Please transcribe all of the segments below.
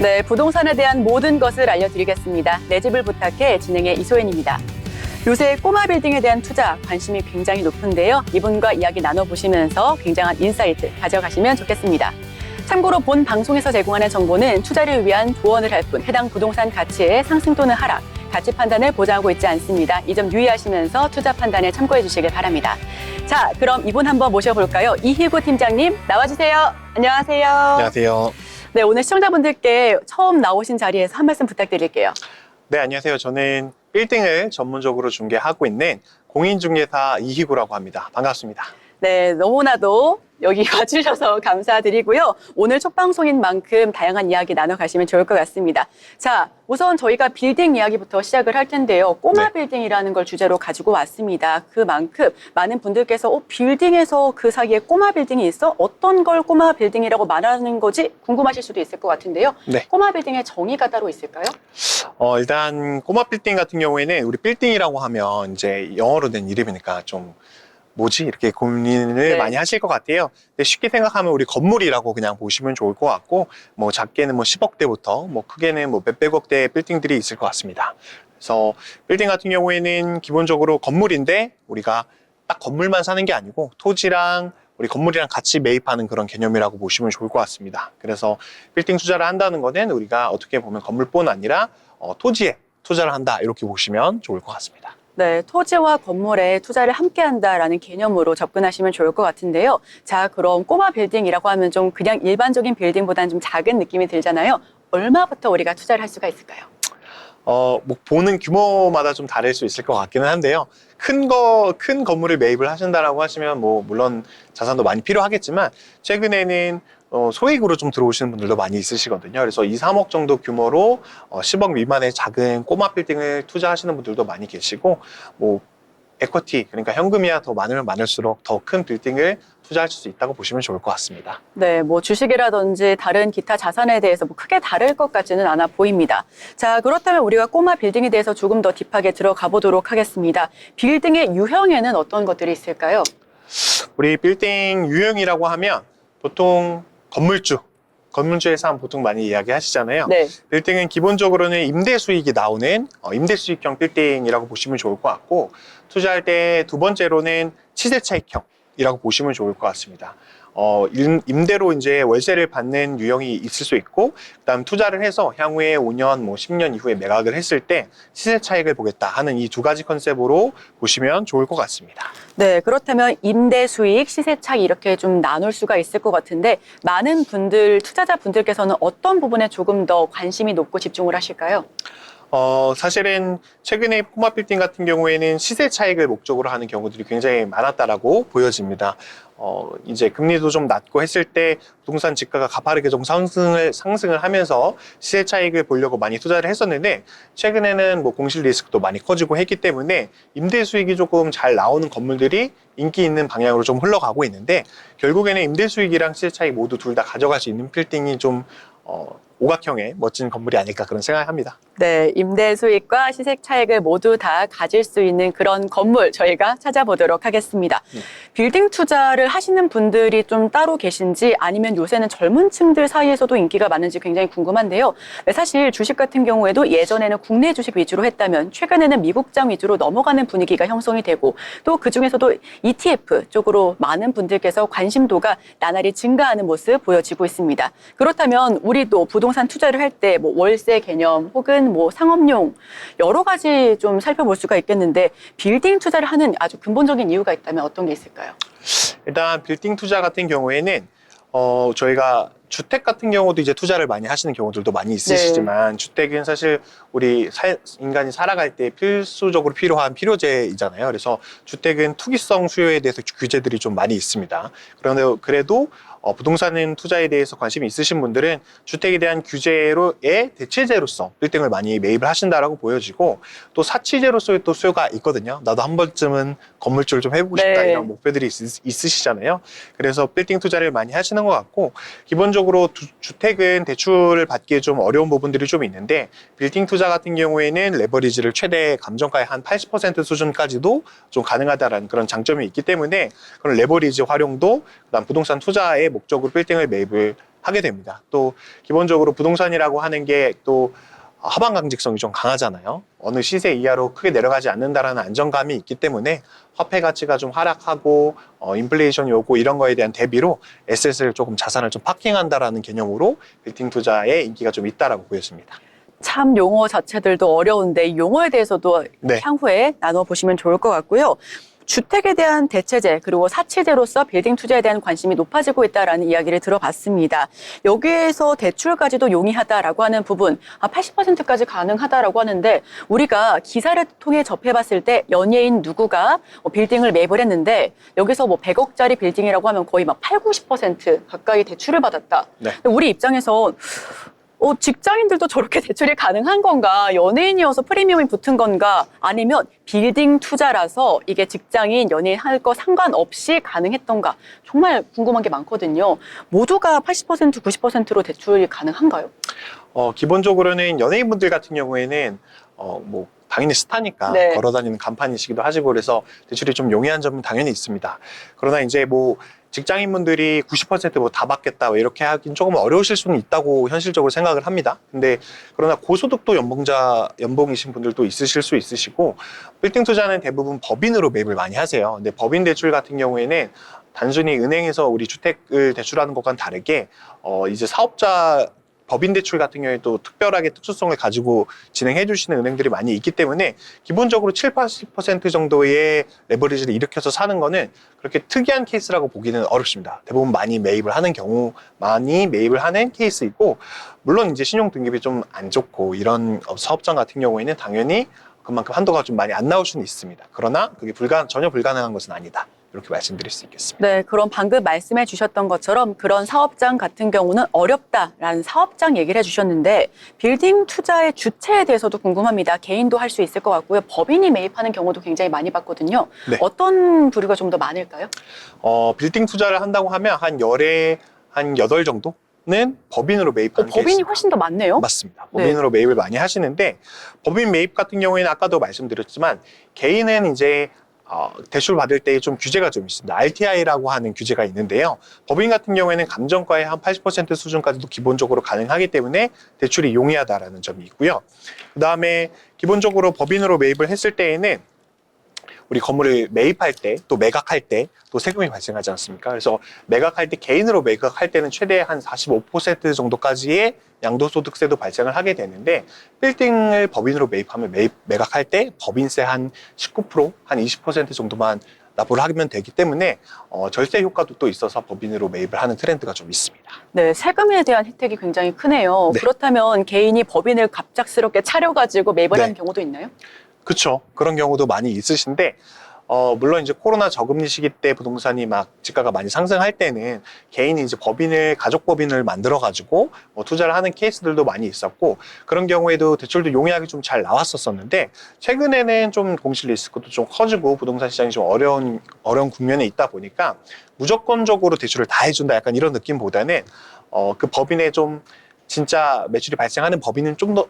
네, 부동산에 대한 모든 것을 알려드리겠습니다. 내 집을 부탁해 진행의 이소연입니다. 요새 꼬마 빌딩에 대한 투자 관심이 굉장히 높은데요. 이분과 이야기 나눠보시면서 굉장한 인사이트 가져가시면 좋겠습니다. 참고로 본 방송에서 제공하는 정보는 투자를 위한 조언을 할 뿐 해당 부동산 가치의 상승 또는 하락, 가치 판단을 보장하고 있지 않습니다. 이 점 유의하시면서 투자 판단에 참고해 주시길 바랍니다. 자, 그럼 이분 한번 모셔볼까요? 이희구 팀장님 나와주세요. 안녕하세요. 안녕하세요. 네, 오늘 시청자분들께 처음 나오신 자리에서 한 말씀 부탁드릴게요. 네, 안녕하세요. 저는 빌딩을 전문적으로 중개하고 있는 공인중개사 이희구라고 합니다. 반갑습니다. 네, 너무나도 여기 와주셔서 감사드리고요. 오늘 첫 방송인 만큼 다양한 이야기 나눠가시면 좋을 것 같습니다. 자, 우선 저희가 빌딩 이야기부터 시작을 할 텐데요. 꼬마 빌딩이라는 걸 주제로 가지고 왔습니다. 그만큼 많은 분들께서 빌딩에서 그 사이에 꼬마 빌딩이 있어? 어떤 걸 꼬마 빌딩이라고 말하는 거지? 궁금하실 수도 있을 것 같은데요. 네. 꼬마 빌딩의 정의가 따로 있을까요? 일단 꼬마 빌딩 같은 경우에는 우리 빌딩이라고 하면 이제 영어로 된 이름이니까 좀 뭐지? 이렇게 고민을 많이 하실 것 같아요. 근데 쉽게 생각하면 우리 건물이라고 그냥 보시면 좋을 것 같고, 뭐 작게는 뭐 10억대부터 뭐 크게는 뭐 몇백억대 빌딩들이 있을 것 같습니다. 그래서 빌딩 같은 경우에는 기본적으로 건물인데 우리가 딱 건물만 사는 게 아니고 토지랑 우리 건물이랑 같이 매입하는 그런 개념이라고 보시면 좋을 것 같습니다. 그래서 빌딩 투자를 한다는 거는 우리가 어떻게 보면 건물뿐 아니라 토지에 투자를 한다 이렇게 보시면 좋을 것 같습니다. 네, 토지와 건물에 투자를 함께 한다라는 개념으로 접근하시면 좋을 것 같은데요. 자, 그럼 꼬마 빌딩이라고 하면 좀 그냥 일반적인 빌딩보다는 좀 작은 느낌이 들잖아요. 얼마부터 우리가 투자를 할 수가 있을까요? 뭐 보는 규모마다 좀 다를 수 있을 것 같기는 한데요. 큰 건물을 매입을 하신다라고 하시면 뭐 물론 자산도 많이 필요하겠지만 최근에는 소액으로 좀 들어오시는 분들도 많이 있으시거든요. 그래서 2, 3억 정도 규모로 10억 미만의 작은 꼬마 빌딩을 투자하시는 분들도 많이 계시고, 뭐 에쿼티, 그러니까 현금이야 더 많으면 많을수록 더 큰 빌딩을 투자하실 수 있다고 보시면 좋을 것 같습니다. 네, 뭐 주식이라든지 다른 기타 자산에 대해서 뭐 크게 다를 것 같지는 않아 보입니다. 자, 그렇다면 우리가 꼬마 빌딩에 대해서 조금 더 딥하게 들어가 보도록 하겠습니다. 빌딩의 유형에는 어떤 것들이 있을까요? 우리 빌딩 유형이라고 하면 보통 건물주에서 하면 보통 많이 이야기하시잖아요. 네. 빌딩은 기본적으로는 임대 수익이 나오는 임대 수익형 빌딩이라고 보시면 좋을 것 같고, 투자할 때 두 번째로는 시세 차익형이라고 보시면 좋을 것 같습니다. 임대로 이제 월세를 받는 유형이 있을 수 있고, 그다음 투자를 해서 향후에 5년, 뭐 10년 이후에 매각을 했을 때 시세 차익을 보겠다 하는 이 두 가지 컨셉으로 보시면 좋을 것 같습니다. 네, 그렇다면 임대 수익, 시세 차익 이렇게 좀 나눌 수가 있을 것 같은데 많은 분들, 투자자분들께서는 어떤 부분에 조금 더 관심이 높고 집중을 하실까요? 사실은 최근에 꼬마 빌딩 같은 경우에는 시세 차익을 목적으로 하는 경우들이 굉장히 많았다라고 보여집니다. 이제 금리도 좀 낮고 했을 때 부동산 지가가 가파르게 좀 상승을 하면서 시세 차익을 보려고 많이 투자를 했었는데, 최근에는 뭐 공실 리스크도 많이 커지고 했기 때문에 임대 수익이 조금 잘 나오는 건물들이 인기 있는 방향으로 좀 흘러가고 있는데, 결국에는 임대 수익이랑 시세 차익 모두 둘 다 가져갈 수 있는 빌딩이 좀 오각형의 멋진 건물이 아닐까 그런 생각을 합니다. 네, 임대 수익과 시세 차익을 모두 다 가질 수 있는 그런 건물 저희가 찾아보도록 하겠습니다. 빌딩 투자를 하시는 분들이 좀 따로 계신지 아니면 요새는 젊은 층들 사이에서도 인기가 많은지 굉장히 궁금한데요. 네, 사실 주식 같은 경우에도 예전에는 국내 주식 위주로 했다면 최근에는 미국장 위주로 넘어가는 분위기가 형성이 되고, 또 그중에서도 ETF 쪽으로 많은 분들께서 관심도가 나날이 증가하는 모습 보여지고 있습니다. 그렇다면 우리도 부동산 투자를 할 때 뭐 월세 개념 혹은 뭐 상업용 여러 가지 좀 살펴볼 수가 있겠는데, 빌딩 투자를 하는 아주 근본적인 이유가 있다면 어떤 게 있을까요? 일단 빌딩 투자 같은 경우에는 저희가 주택 같은 경우도 이제 투자를 많이 하시는 경우들도 많이 있으시지만, 주택은 사실 우리 인간이 살아갈 때 필수적으로 필요한 필요재이잖아요. 그래서 주택은 투기성 수요에 대해서 규제들이 좀 많이 있습니다. 그런데 그래도 부동산 투자에 대해서 관심이 있으신 분들은 주택에 대한 규제로의 대체재로서 빌딩을 많이 매입을 하신다라고 보여지고, 또 사치재로서의 또 수요가 있거든요. 나도 한 번쯤은 건물주를 좀 해보고 싶다 이런 목표들이 있으시잖아요. 그래서 빌딩 투자를 많이 하시는 것 같고, 기본적으로 주택은 대출을 받기에 좀 어려운 부분들이 좀 있는데, 빌딩 투자 같은 경우에는 레버리지를 최대 감정가의 한 80% 수준까지도 좀 가능하다라는 그런 장점이 있기 때문에, 그런 레버리지 활용도 그다음 부동산 투자의 목적으로 빌딩을 매입을 하게 됩니다. 또 기본적으로 부동산이라고 하는 게 또 하방 강직성이 좀 강하잖아요. 어느 시세 이하로 크게 내려가지 않는다라는 안정감이 있기 때문에 화폐 가치가 좀 하락하고 인플레이션이 오고 이런 거에 대한 대비로 에셋을 조금 자산을 좀 파킹한다라는 개념으로 빌딩 투자의 인기가 좀 있다라고 보여집니다. 참 용어 자체들도 어려운데 이 용어에 대해서도 네. 향후에 나눠보시면 좋을 것 같고요. 주택에 대한 대체제 그리고 사치제로서 빌딩 투자에 대한 관심이 높아지고 있다라는 이야기를 들어봤습니다. 여기에서 대출까지도 용이하다라고 하는 부분, 80%까지 가능하다라고 하는데 우리가 기사를 통해 접해봤을 때 연예인 누구가 빌딩을 매입을 했는데 여기서 뭐 100억짜리 빌딩이라고 하면 거의 막 8, 90% 가까이 대출을 받았다. 네. 근데 우리 입장에서 직장인들도 저렇게 대출이 가능한 건가? 연예인이어서 프리미엄이 붙은 건가? 아니면 빌딩 투자라서 이게 직장인, 연예인 할 거 상관없이 가능했던가? 정말 궁금한 게 많거든요. 모두가 80%, 90%로 대출이 가능한가요? 기본적으로는 연예인분들 같은 경우에는 뭐 당연히 스타니까 네. 걸어다니는 간판이시기도 하시고 그래서 대출이 좀 용이한 점은 당연히 있습니다. 그러나 이제 뭐 직장인분들이 90%뭐 다 받겠다 이렇게 하긴 조금 어려우실 수는 있다고 현실적으로 생각을 합니다. 근데 그러나 고소득도 연봉이신 분들도 있으실 수 있으시고 빌딩 투자는 대부분 법인으로 매입을 많이 하세요. 근데 법인 대출 같은 경우에는 단순히 은행에서 우리 주택을 대출하는 것과는 다르게 이제 사업자 법인 대출 같은 경우에 또 특별하게 특수성을 가지고 진행해 주시는 은행들이 많이 있기 때문에 기본적으로 7, 80% 정도의 레버리지를 일으켜서 사는 거는 그렇게 특이한 케이스라고 보기는 어렵습니다. 대부분 많이 매입을 하는 케이스이고 물론 이제 신용 등급이 좀 안 좋고 이런 사업장 같은 경우에는 당연히 그만큼 한도가 좀 많이 안 나올 수는 있습니다. 그러나 그게 전혀 불가능한 것은 아니다. 이렇게 말씀드릴 수 있겠습니다. 네, 그럼 방금 말씀해 주셨던 것처럼 그런 사업장 같은 경우는 어렵다라는 사업장 얘기를 해주셨는데 빌딩 투자의 주체에 대해서도 궁금합니다. 개인도 할 수 있을 것 같고요. 법인이 매입하는 경우도 굉장히 많이 봤거든요. 네. 어떤 부류가 좀 더 많을까요? 빌딩 투자를 한다고 하면 한 열에 한 8 정도는 법인으로 매입하는 법인이 케이스입니다. 훨씬 더 많네요. 맞습니다. 법인으로 매입을 많이 하시는데 법인 매입 같은 경우에는 아까도 말씀드렸지만 개인은 이제 대출 받을 때 좀 규제가 좀 있습니다. RTI라고 하는 규제가 있는데요. 법인 같은 경우에는 감정가의 한 80% 수준까지도 기본적으로 가능하기 때문에 대출이 용이하다라는 점이 있고요. 그 다음에 기본적으로 법인으로 매입을 했을 때에는 우리 건물을 매입할 때 또 매각할 때 또 세금이 발생하지 않습니까? 그래서 매각할 때 개인으로 매각할 때는 최대 한 45% 정도까지의 양도소득세도 발생을 하게 되는데 빌딩을 법인으로 매입하면 매각할 때 법인세 한 19%, 한 20% 정도만 납부를 하면 되기 때문에 절세 효과도 또 있어서 법인으로 매입을 하는 트렌드가 좀 있습니다. 네, 세금에 대한 혜택이 굉장히 크네요. 네. 그렇다면 개인이 법인을 갑작스럽게 차려가지고 매입을 네. 하는 경우도 있나요? 그렇죠. 그런 경우도 많이 있으신데 물론 이제 코로나 저금리 시기 때 부동산이 막 지가가 많이 상승할 때는 개인이 이제 가족 법인을 만들어 가지고 투자를 하는 케이스들도 많이 있었고 그런 경우에도 대출도 용이하게 좀 잘 나왔었는데 최근에는 좀 공실 리스크도 좀 커지고 부동산 시장이 좀 어려운 국면에 있다 보니까 무조건적으로 대출을 다 해준다 약간 이런 느낌보다는 그 법인에 좀 진짜 매출이 발생하는 법인은 좀 더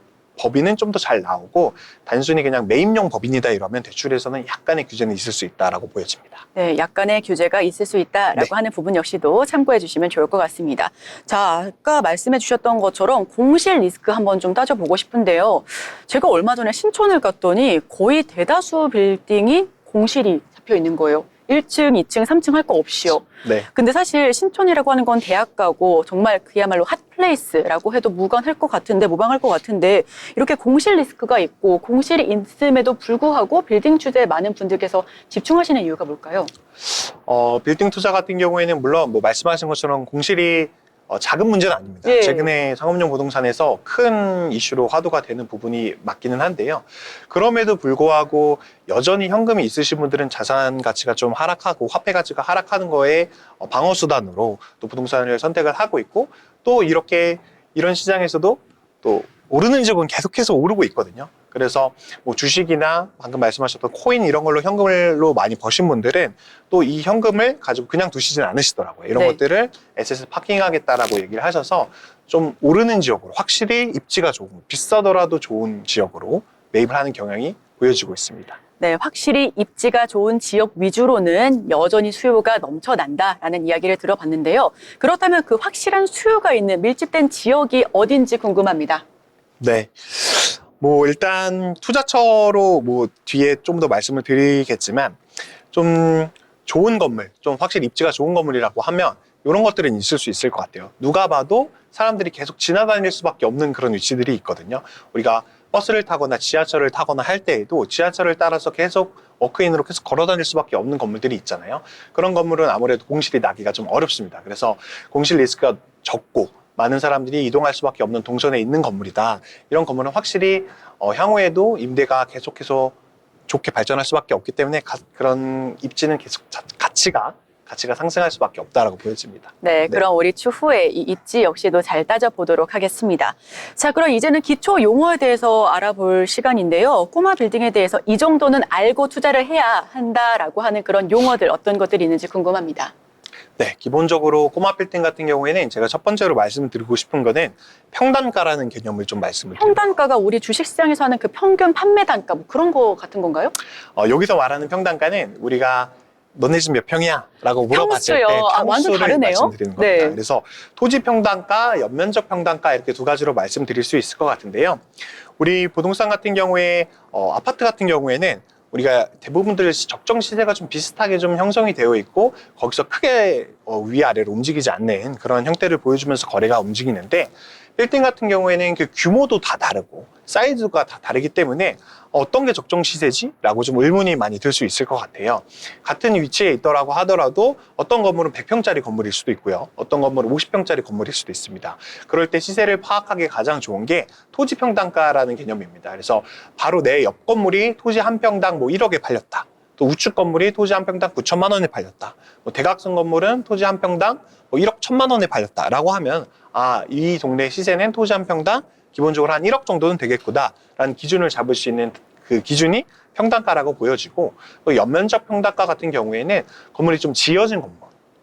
잘 나오고 단순히 그냥 매입용 법인이다 이러면 대출에서는 약간의 규제는 있을 수 있다라고 보여집니다. 네, 약간의 규제가 있을 수 있다라고 네. 하는 부분 역시도 참고해 주시면 좋을 것 같습니다. 자, 아까 말씀해 주셨던 것처럼 공실 리스크 한번 좀 따져보고 싶은데요. 제가 얼마 전에 신촌을 갔더니 거의 대다수 빌딩이 공실이 잡혀 있는 거예요. 1층, 2층, 3층 할 거 없이요. 네. 근데 사실 신촌이라고 하는 건 대학가고 정말 그야말로 핫플레이스라고 해도 무방할 것 같은데 이렇게 공실 리스크가 있고 공실이 있음에도 불구하고 빌딩 투자에 많은 분들께서 집중하시는 이유가 뭘까요? 빌딩 투자 같은 경우에는 물론 뭐 말씀하신 것처럼 공실이 작은 문제는 아닙니다. 예. 최근에 상업용 부동산에서 큰 이슈로 화두가 되는 부분이 맞기는 한데요. 그럼에도 불구하고 여전히 현금이 있으신 분들은 자산 가치가 좀 하락하고 화폐 가치가 하락하는 거에 방어 수단으로 또 부동산을 선택을 하고 있고 또 이런 시장에서도 또 오르는 집은 계속해서 오르고 있거든요. 그래서 뭐 주식이나 방금 말씀하셨던 코인 이런 걸로 현금으로 많이 버신 분들은 또 이 현금을 가지고 그냥 두시진 않으시더라고요. 이런 네. 것들을 에셋에 파킹하겠다라고 얘기를 하셔서 좀 오르는 지역으로 확실히 입지가 좋은 비싸더라도 좋은 지역으로 매입을 하는 경향이 보여지고 있습니다. 네, 확실히 입지가 좋은 지역 위주로는 여전히 수요가 넘쳐난다라는 이야기를 들어봤는데요. 그렇다면 그 확실한 수요가 있는 밀집된 지역이 어딘지 궁금합니다. 네. 뭐 일단 투자처로 뭐 뒤에 좀 더 말씀을 드리겠지만 좀 좋은 건물, 좀 확실히 입지가 좋은 건물이라고 하면 이런 것들은 있을 수 있을 것 같아요. 누가 봐도 사람들이 계속 지나다닐 수밖에 없는 그런 위치들이 있거든요. 우리가 버스를 타거나 지하철을 타거나 할 때에도 지하철을 따라서 계속 워크인으로 계속 걸어 다닐 수밖에 없는 건물들이 있잖아요. 그런 건물은 아무래도 공실이 나기가 좀 어렵습니다. 그래서 공실 리스크가 적고 많은 사람들이 이동할 수밖에 없는 동선에 있는 건물이다. 이런 건물은 확실히 향후에도 임대가 계속해서 좋게 발전할 수밖에 없기 때문에 그런 입지는 계속 가치가 상승할 수밖에 없다라고 보여집니다. 네, 그럼 우리 추후에 이 입지 역시도 잘 따져보도록 하겠습니다. 자, 그럼 이제는 기초 용어에 대해서 알아볼 시간인데요. 꼬마 빌딩에 대해서 이 정도는 알고 투자를 해야 한다라고 하는 그런 용어들 어떤 것들이 있는지 궁금합니다. 네, 기본적으로 꼬마 빌딩 같은 경우에는 제가 첫 번째로 말씀드리고 싶은 거는 평단가라는 개념을 좀 말씀을 드립니다. 평단가가 우리 주식시장에서 하는 그 평균 판매 단가 뭐 그런 거 같은 건가요? 여기서 말하는 평단가는 우리가 너네 집 몇 평이야? 라고 물어봤을 때 평수요. 완전 평수를 다르네요. 말씀드리는 겁니다. 네. 그래서 토지 평단가, 연면적 평단가 이렇게 두 가지로 말씀드릴 수 있을 것 같은데요. 우리 부동산 같은 경우에 아파트 같은 경우에는 우리가 대부분들 적정 시세가 좀 비슷하게 좀 형성이 되어 있고 거기서 크게 위아래로 움직이지 않는 그런 형태를 보여주면서 거래가 움직이는데 빌딩 같은 경우에는 그 규모도 다 다르고 사이즈가 다 다르기 때문에 어떤 게 적정 시세지? 라고 좀 의문이 많이 들 수 있을 것 같아요. 같은 위치에 있더라고 하더라도 어떤 건물은 100평짜리 건물일 수도 있고요. 어떤 건물은 50평짜리 건물일 수도 있습니다. 그럴 때 시세를 파악하기 가장 좋은 게 토지 평단가라는 개념입니다. 그래서 바로 내 옆 건물이 토지 한 평당 뭐 1억에 팔렸다. 또 우측 건물이 토지 한 평당 9천만 원에 팔렸다. 뭐 대각선 건물은 토지 한 평당 뭐 1억 1천만 원에 팔렸다라고 하면 이 동네 시세는 토지 한 평당 기본적으로 한 1억 정도는 되겠구나라는 기준을 잡을 수 있는 그 기준이 평단가라고 보여지고 또 연면적 평단가 같은 경우에는 건물이 좀 지어진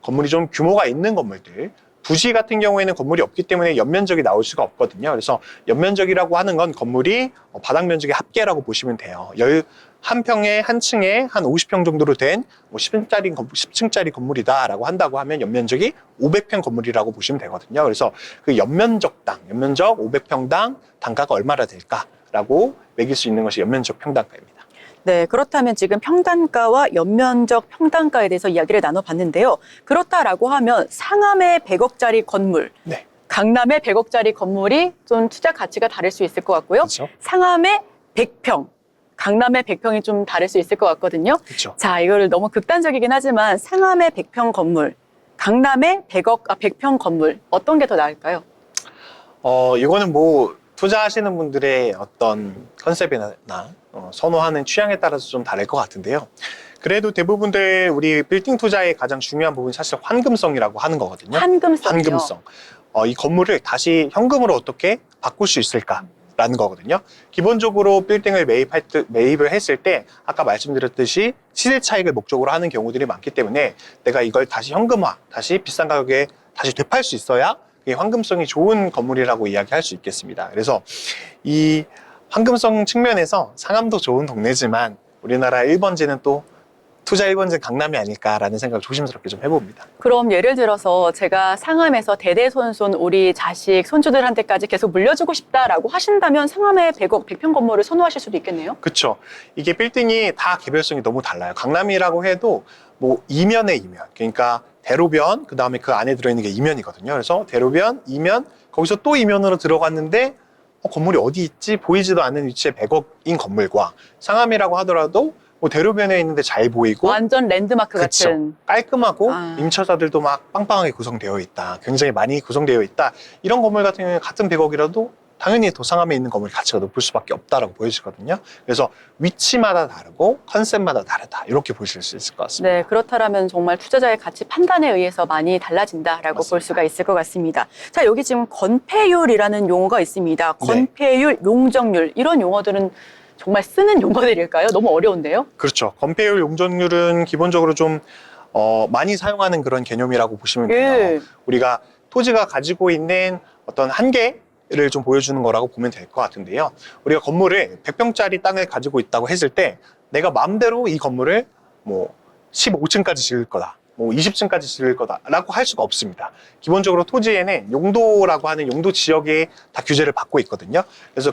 건물이 좀 규모가 있는 건물들 부지 같은 경우에는 건물이 없기 때문에 연면적이 나올 수가 없거든요. 그래서 연면적이라고 하는 건 건물이 바닥 면적의 합계라고 보시면 돼요. 한 평에 한 층에 한 50평 정도로 된 10층짜리 건물이다라고 한다고 하면 연면적이 500평 건물이라고 보시면 되거든요. 그래서 그 연면적 500평당 단가가 얼마나 될까라고 매길 수 있는 것이 연면적 평단가입니다. 네, 그렇다면 지금 평단가와 연면적 평단가에 대해서 이야기를 나눠봤는데요. 그렇다라고 하면 상암의 100억짜리 건물, 네. 강남의 100억짜리 건물이 좀 투자 가치가 다를 수 있을 것 같고요. 그렇죠. 상암의 100평, 강남의 100평이 좀 다를 수 있을 것 같거든요. 그렇죠. 자, 이거를 너무 극단적이긴 하지만 상암의 100평 건물, 강남의 100평 건물 어떤 게 더 나을까요? 이거는 뭐 투자하시는 분들의 어떤 컨셉이나 선호하는 취향에 따라서 좀 다를 것 같은데요. 그래도 대부분들 우리 빌딩 투자의 가장 중요한 부분이 사실 환금성이라고 하는 거거든요. 환금성이요? 환금성. 이 건물을 다시 현금으로 어떻게 바꿀 수 있을까라는 거거든요. 기본적으로 빌딩을 매입을 했을 때 아까 말씀드렸듯이 시세 차익을 목적으로 하는 경우들이 많기 때문에 내가 이걸 다시 현금화, 다시 비싼 가격에 다시 되팔 수 있어야 그게 환금성이 좋은 건물이라고 이야기할 수 있겠습니다. 그래서 이 환금성 측면에서 상암도 좋은 동네지만 우리나라 1번지는 또 투자 1번지는 강남이 아닐까라는 생각을 조심스럽게 좀 해봅니다. 그럼 예를 들어서 제가 상암에서 대대손손 우리 자식, 손주들한테까지 계속 물려주고 싶다라고 하신다면 상암의 100억, 100평 건물을 선호하실 수도 있겠네요? 그렇죠. 이게 빌딩이 다 개별성이 너무 달라요. 강남이라고 해도 뭐 이면에 이면, 그러니까 대로변, 그 다음에 그 안에 들어있는 게 이면이거든요. 그래서 대로변, 이면, 거기서 또 이면으로 들어갔는데 건물이 어디 있지? 보이지도 않는 위치에 100억인 건물과 상암이라고 하더라도 뭐 대로변에 있는데 잘 보이고 완전 랜드마크 그쵸. 같은. 깔끔하고 아. 임차사들도 막 빵빵하게 구성되어 있다. 굉장히 많이 구성되어 있다. 이런 건물 같은 경우에 같은 100억이라도 당연히 더 상암에 있는 건물의 가치가 높을 수밖에 없다라고 보여지거든요. 그래서 위치마다 다르고 컨셉마다 다르다. 이렇게 보실 수 있을 것 같습니다. 네, 그렇다면 정말 투자자의 가치 판단에 의해서 많이 달라진다라고 맞습니다. 볼 수가 있을 것 같습니다. 자, 여기 지금 건폐율이라는 용어가 있습니다. 건폐율, 용적률 이런 용어들은 정말 쓰는 용어들일까요? 너무 어려운데요? 그렇죠. 건폐율 용적률은 기본적으로 좀 많이 사용하는 그런 개념이라고 보시면 돼요. 예. 우리가 토지가 가지고 있는 어떤 한계를 좀 보여주는 거라고 보면 될 것 같은데요. 우리가 건물을 100평짜리 땅을 가지고 있다고 했을 때 내가 마음대로 이 건물을 뭐 15층까지 지을 거다, 뭐 20층까지 지을 거다라고 할 수가 없습니다. 기본적으로 토지에는 용도라고 하는 용도 지역에 다 규제를 받고 있거든요. 그래서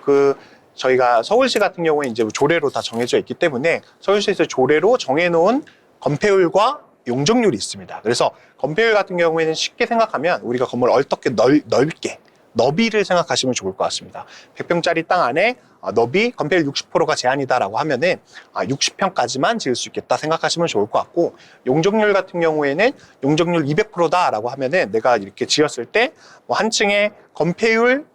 저희가 서울시 같은 경우에 이제 조례로 다 정해져 있기 때문에 서울시에서 조례로 정해놓은 건폐율과 용적률이 있습니다. 그래서 건폐율 같은 경우에는 쉽게 생각하면 우리가 건물을 어떻게 넓게 너비를 생각하시면 좋을 것 같습니다. 100평짜리 땅 안에 너비 건폐율 60%가 제한이다라고 하면은 60평까지만 지을 수 있겠다 생각하시면 좋을 것 같고, 용적률 같은 경우에는 용적률 200%다라고 하면은 내가 이렇게 지었을 때 뭐 한 층에 건폐율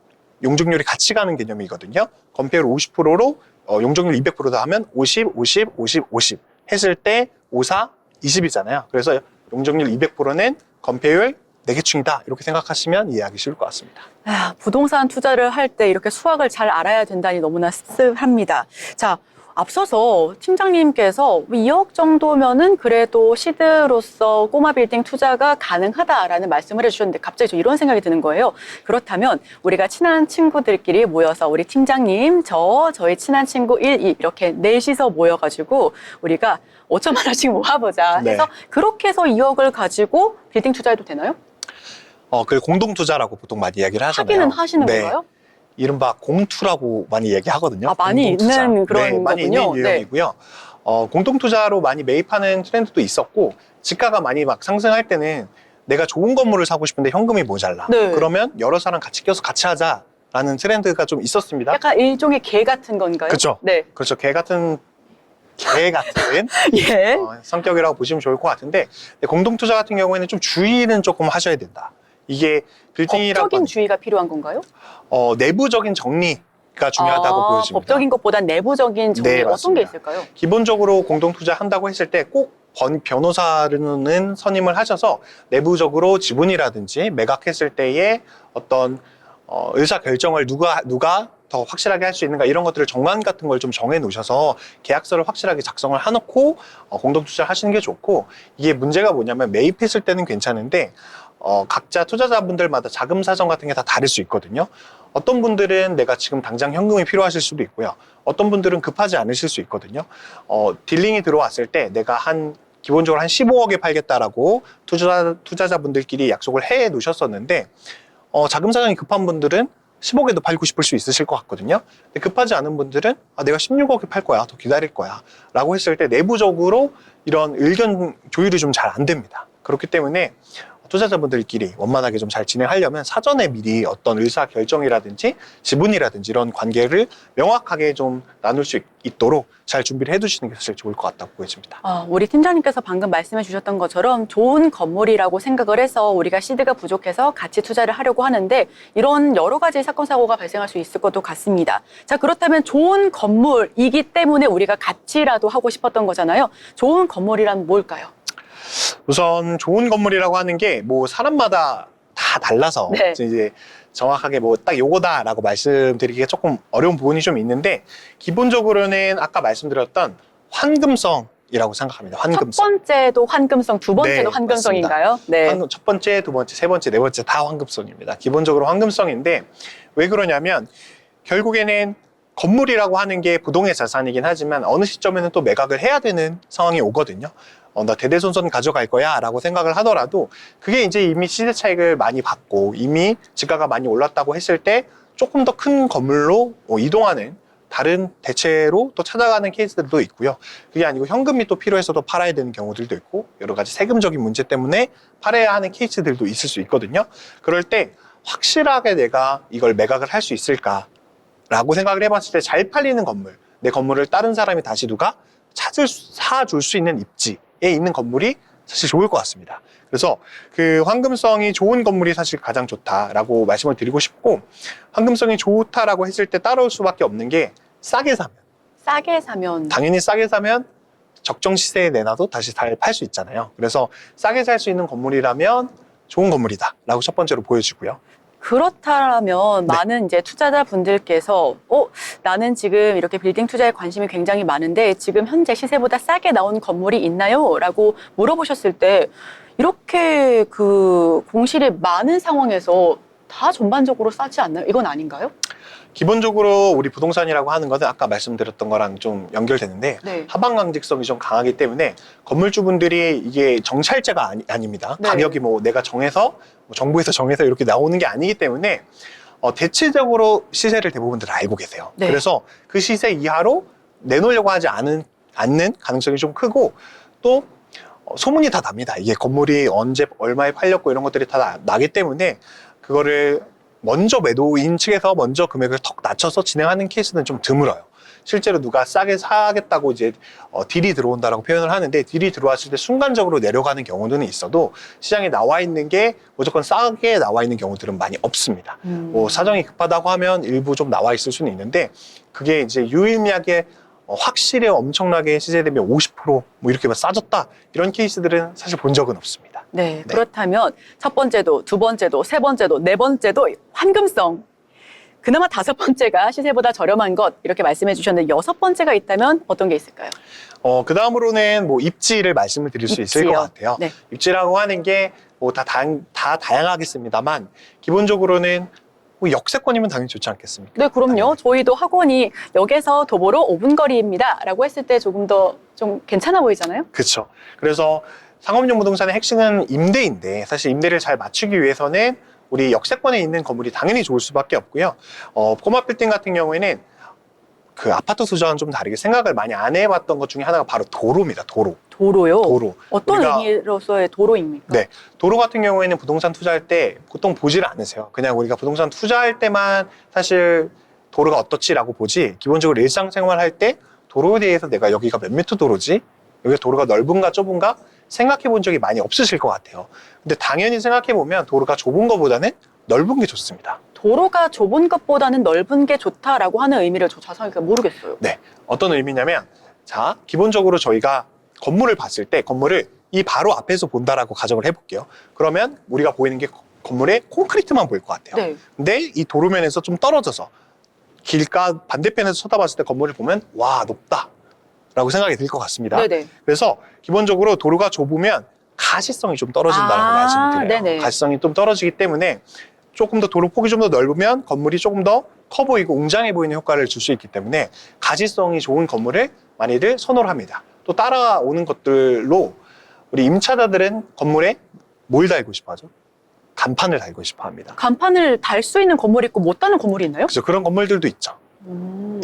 용적률이 같이 가는 개념이거든요. 건폐율 50%로 용적률 200%다 하면 50, 50, 50, 50 했을 때 5, 4, 20이잖아요. 그래서 용적률 200%는 건폐율 4개층이다 이렇게 생각하시면 이해하기 쉬울 것 같습니다. 부동산 투자를 할 때 이렇게 수학을 잘 알아야 된다니 너무나 씁쓸합니다. 자, 앞서서 팀장님께서 2억 정도면은 그래도 시드로서 꼬마 빌딩 투자가 가능하다라는 말씀을 해주셨는데 갑자기 저 이런 생각이 드는 거예요. 그렇다면 우리가 친한 친구들끼리 모여서 우리 팀장님, 저희 친한 친구 1, 2 이렇게 넷이서 모여가지고 우리가 5천만 원씩 모아보자 해서 그렇게 해서 2억을 가지고 빌딩 투자해도 되나요? 그 공동투자라고 보통 많이 이야기를 하잖아요. 하기는 하시는 건가요? 이른바 공투라고 많이 얘기하거든요. 많이 공동투자. 있는 그런 거군요. 많이 있는 유형이고요. 공동투자로 많이 매입하는 트렌드도 있었고, 지가가 많이 막 상승할 때는 내가 좋은 건물을 사고 싶은데 현금이 모자라. 그러면 여러 사람 같이 껴서 같이 하자라는 트렌드가 좀 있었습니다. 약간 일종의 개 같은 건가요? 그렇죠. 네. 그렇죠. 개 같은 예. 성격이라고 보시면 좋을 것 같은데, 공동투자 같은 경우에는 좀 주의는 조금 하셔야 된다. 이게 빌딩이라고 법적인 주의가 필요한 건가요? 내부적인 정리가 중요하다고 보여집니다. 법적인 것보단 내부적인 정리 네, 어떤 게 맞습니다. 있을까요? 기본적으로 공동투자 한다고 했을 때 꼭 변호사는 선임을 하셔서 내부적으로 지분이라든지 매각했을 때의 어떤 의사결정을 누가 더 확실하게 할 수 있는가 이런 것들을 정관 같은 걸 좀 정해 놓으셔서 계약서를 확실하게 작성을 해놓고 공동투자를 하시는 게 좋고, 이게 문제가 뭐냐면 매입했을 때는 괜찮은데 각자 투자자분들마다 자금 사정 같은 게 다 다를 수 있거든요. 어떤 분들은 내가 지금 당장 현금이 필요하실 수도 있고요. 어떤 분들은 급하지 않으실 수 있거든요. 딜링이 들어왔을 때 내가 기본적으로 한 15억에 팔겠다라고 투자자분들끼리 약속을 해 놓으셨었는데, 자금 사정이 급한 분들은 10억에도 팔고 싶을 수 있으실 것 같거든요. 근데 급하지 않은 분들은 내가 16억에 팔 거야, 더 기다릴 거야 라고 했을 때 내부적으로 이런 의견 조율이 좀 잘 안 됩니다. 그렇기 때문에 투자자분들끼리 원만하게 좀 잘 진행하려면 사전에 미리 어떤 의사결정이라든지 지분이라든지 이런 관계를 명확하게 좀 나눌 수 있도록 잘 준비를 해두시는 게 사실 좋을 것 같다고 보여집니다. 우리 팀장님께서 방금 말씀해 주셨던 것처럼 좋은 건물이라고 생각을 해서 우리가 시드가 부족해서 같이 투자를 하려고 하는데 이런 여러 가지 사건 사고가 발생할 수 있을 것도 같습니다. 자, 그렇다면 좋은 건물이기 때문에 우리가 같이라도 하고 싶었던 거잖아요. 좋은 건물이란 뭘까요? 우선 좋은 건물이라고 하는 게 뭐 사람마다 다 달라서 이제 정확하게 뭐 딱 요거다라고 말씀드리기가 조금 어려운 부분이 좀 있는데, 기본적으로는 아까 말씀드렸던 환금성이라고 생각합니다. 환금성. 첫 번째도 환금성, 두 번째도 환금성인가요? 네. 첫 번째, 두 번째, 세 번째, 네 번째 다 환금성입니다. 기본적으로 환금성인데, 왜 그러냐면 결국에는 건물이라고 하는 게 부동의 자산이긴 하지만 어느 시점에는 또 매각을 해야 되는 상황이 오거든요. 나 대대손손 가져갈 거야 라고 생각을 하더라도 그게 이제 이미 시세 차익을 많이 받고 이미 지가가 많이 올랐다고 했을 때 조금 더 큰 건물로 이동하는 다른 대체로 또 찾아가는 케이스들도 있고요. 그게 아니고 현금이 또 필요해서도 팔아야 되는 경우들도 있고 여러 가지 세금적인 문제 때문에 팔아야 하는 케이스들도 있을 수 있거든요. 그럴 때 확실하게 내가 이걸 매각을 할 수 있을까 라고 생각을 해봤을 때 잘 팔리는 건물, 내 건물을 다른 사람이 다시 누가 사줄 수 있는 입지에 있는 건물이 사실 좋을 것 같습니다. 그래서 그 환금성이 좋은 건물이 사실 가장 좋다라고 말씀을 드리고 싶고, 환금성이 좋다라고 했을 때 따라올 수밖에 없는 게 싸게 사면. 싸게 사면. 당연히 싸게 사면 적정 시세에 내놔도 다시 잘 팔 수 있잖아요. 그래서 싸게 살 수 있는 건물이라면 좋은 건물이다 라고 첫 번째로 보여지고요. 그렇다면 많은 이제 투자자분들께서 나는 지금 이렇게 빌딩 투자에 관심이 굉장히 많은데 지금 현재 시세보다 싸게 나온 건물이 있나요? 라고 물어보셨을 때 이렇게 그 공실이 많은 상황에서 다 전반적으로 싸지 않나요? 이건 아닌가요? 기본적으로 우리 부동산이라고 하는 것은 아까 말씀드렸던 거랑 좀 연결되는데 네. 하방 강직성이 좀 강하기 때문에 건물주분들이 이게 정찰제가 아닙니다. 네. 가격이 뭐 내가 정해서 뭐 정부에서 정해서 이렇게 나오는 게 아니기 때문에 대체적으로 시세를 대부분들 알고 계세요. 네. 그래서 그 시세 이하로 내놓으려고 하지 않는 가능성이 좀 크고 또 소문이 다 납니다. 이게 건물이 언제 얼마에 팔렸고 이런 것들이 다 나기 때문에 그거를 먼저 매도인 측에서 먼저 금액을 턱 낮춰서 진행하는 케이스는 좀 드물어요. 실제로 누가 싸게 사겠다고 이제 딜이 들어온다라고 표현을 하는데 딜이 들어왔을 때 순간적으로 내려가는 경우는 있어도 시장에 나와 있는 게 무조건 싸게 나와 있는 경우들은 많이 없습니다. 뭐 사정이 급하다고 하면 일부 좀 나와 있을 수는 있는데 그게 이제 유의미하게 확실히 엄청나게 시세 대비 50%뭐 이렇게 막 싸졌다 이런 케이스들은 사실 본 적은 없습니다. 네, 그렇다면 첫 번째도, 두 번째도, 세 번째도, 네 번째도 황금성. 그나마 다섯 번째가 시세보다 저렴한 것 이렇게 말씀해 주셨는데 여섯 번째가 있다면 어떤 게 있을까요? 그 다음으로는 뭐 입지를 말씀을 드릴 수 있을 것 입지요? 같아요. 네. 입지라고 하는 게 뭐 다 다양하겠습니다만 기본적으로는 뭐 역세권이면 당연히 좋지 않겠습니까? 네, 그럼요. 저희도 학원이 역에서 도보로 5분 거리입니다. 라고 했을 때 조금 더 좀 괜찮아 보이잖아요? 그렇죠. 그래서 상업용 부동산의 핵심은 임대인데 사실 임대를 잘 맞추기 위해서는 우리 역세권에 있는 건물이 당연히 좋을 수밖에 없고요. 꼬마 빌딩 같은 경우에는 그 아파트 투자와는 좀 다르게 생각을 많이 안 해봤던 것 중에 하나가 바로 도로입니다. 도로. 도로요? 도로. 어떤 우리가- 의미로서의 도로입니까? 네. 도로 같은 경우에는 부동산 투자할 때 보통 보지를 않으세요. 그냥 우리가 부동산 투자할 때만 사실 도로가 어떻지라고 보지 기본적으로 일상생활 할 때 도로에 대해서 내가 여기가 몇 미터 도로지? 여기 도로가 넓은가 좁은가? 생각해 본 적이 많이 없으실 것 같아요. 근데 당연히 생각해 보면 도로가 좁은 것보다는 넓은 게 좋습니다. 도로가 좁은 것보다는 넓은 게 좋다라고 하는 의미를 저 자세히 모르겠어요. 네. 어떤 의미냐면 자, 기본적으로 저희가 건물을 봤을 때 건물을 이 바로 앞에서 본다라고 가정을 해볼게요. 그러면 우리가 보이는 게 건물의 콘크리트만 보일 것 같아요. 네. 근데 이 도로면에서 좀 떨어져서 길가 반대편에서 쳐다봤을 때 건물을 보면 와 높다 라고 생각이 들 것 같습니다. 네네. 그래서 기본적으로 도로가 좁으면 가시성이 좀 떨어진다는 아, 말씀을 드려요. 네네. 가시성이 좀 떨어지기 때문에 조금 더 도로 폭이 좀 더 넓으면 건물이 조금 더 커 보이고 웅장해 보이는 효과를 줄 수 있기 때문에 가시성이 좋은 건물을 많이들 선호를 합니다. 또 따라오는 것들로 우리 임차자들은 건물에 뭘 달고 싶어 하죠? 간판을 달고 싶어 합니다. 간판을 달 수 있는 건물이 있고 못 다는 건물이 있나요? 그래서 그런 건물들도 있죠.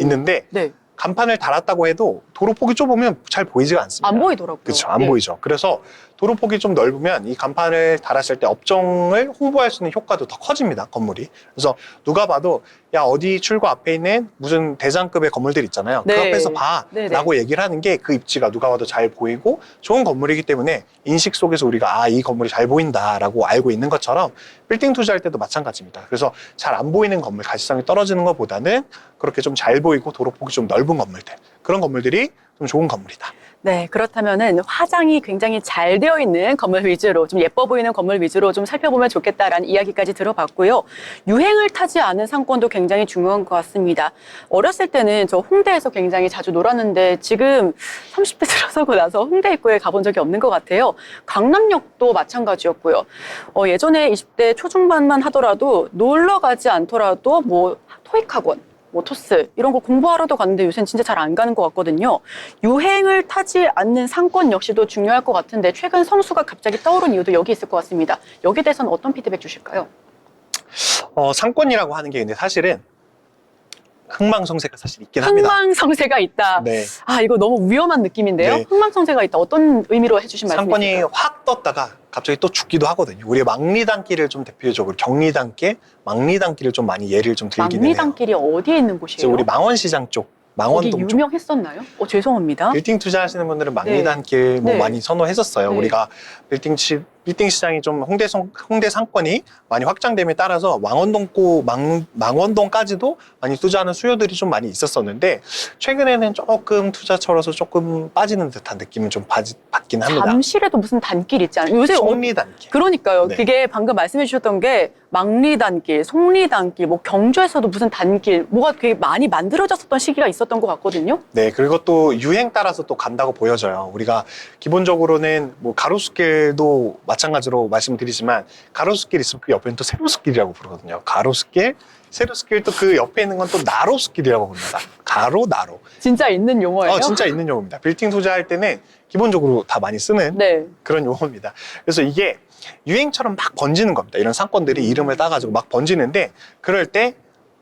있는데 네. 간판을 달았다고 해도 도로 폭이 좁으면 잘 보이지가 않습니다. 안 보이더라고요. 그렇죠. 안 네. 보이죠. 그래서 도로 폭이 좀 넓으면 이 간판을 달았을 때 업종을 홍보할 수 있는 효과도 더 커집니다. 건물이. 그래서 누가 봐도 야 어디 출구 앞에 있는 무슨 대장급의 건물들 있잖아요. 그 네. 앞에서 봐 네네. 라고 얘기를 하는 게 그 입지가 누가 봐도 잘 보이고 좋은 건물이기 때문에 인식 속에서 우리가 이 건물이 잘 보인다라고 알고 있는 것처럼 빌딩 투자할 때도 마찬가지입니다. 그래서 잘 안 보이는 건물, 가시성이 떨어지는 것보다는 그렇게 좀 잘 보이고 도로 폭이 좀 넓은 건물들, 그런 건물들이 좀 좋은 건물이다. 네, 그렇다면은 화장이 굉장히 잘 되어 있는 건물 위주로 좀 예뻐 보이는 건물 위주로 좀 살펴보면 좋겠다라는 이야기까지 들어봤고요. 유행을 타지 않은 상권도 굉장히 중요한 것 같습니다. 어렸을 때는 저 홍대에서 굉장히 자주 놀았는데 지금 30대 들어서고 나서 홍대 입구에 가본 적이 없는 것 같아요. 강남역도 마찬가지였고요. 예전에 20대 초중반만 하더라도 놀러 가지 않더라도 뭐 토익학원, 뭐 토스 이런 거 공부하러도 갔는데 요새는 진짜 잘 안 가는 것 같거든요. 유행을 타지 않는 상권 역시도 중요할 것 같은데 최근 성수가 갑자기 떠오른 이유도 여기 있을 것 같습니다. 여기에 대해서는 어떤 피드백 주실까요? 상권이라고 하는 게 근데 사실은 흥망성쇠가 사실 있긴 합니다. 흥망성쇠가 있다. 네. 아, 이거 너무 위험한 느낌인데요. 네. 흥망성쇠가 있다. 어떤 의미로 해주신 상권이 말씀이실까요? 확 떴다가 갑자기 또 죽기도 하거든요. 우리의 망리단길을 좀 대표적으로 경리단길, 망리단길을 좀 많이 예를 좀 들기는 해요. 망리단길이 어디에 있는 곳이에요? 그래서 우리 망원시장 쪽, 거기 망원동 쪽 유명했었나요? 죄송합니다. 빌딩 투자하시는 분들은 망리단길 뭐 네. 많이 선호했었어요. 네. 우리가 빌딩 시장이 좀 홍대 상권이 많이 확장됨에 따라서 망원동까지도 많이 투자하는 수요들이 좀 많이 있었었는데 최근에는 조금 투자처로서 조금 빠지는 듯한 느낌은 좀 받긴 합니다. 잠실에도 무슨 단길 있지 않아요? 요새 송리단길. 그러니까요. 네. 그게 방금 말씀해 주셨던 게 망리단길, 송리단길, 뭐 경주에서도 무슨 단길, 뭐가 되게 많이 만들어졌었던 시기가 있었던 것 같거든요. 네, 그리고 또 유행 따라서 또 간다고 보여져요. 우리가 기본적으로는 뭐 가로수길도 마찬가지로 말씀드리지만 가로수길 있으면 그 옆에는 또 세로수길이라고 부르거든요. 가로수길, 세로스길 또 그 옆에 있는 건 또 나로스길이라고 합니다. 가로, 나로. 진짜 있는 용어예요? 진짜 있는 용어입니다. 빌딩 투자할 때는 기본적으로 다 많이 쓰는 네. 그런 용어입니다. 그래서 이게 유행처럼 막 번지는 겁니다. 이런 상권들이 이름을 따가지고 막 번지는데 그럴 때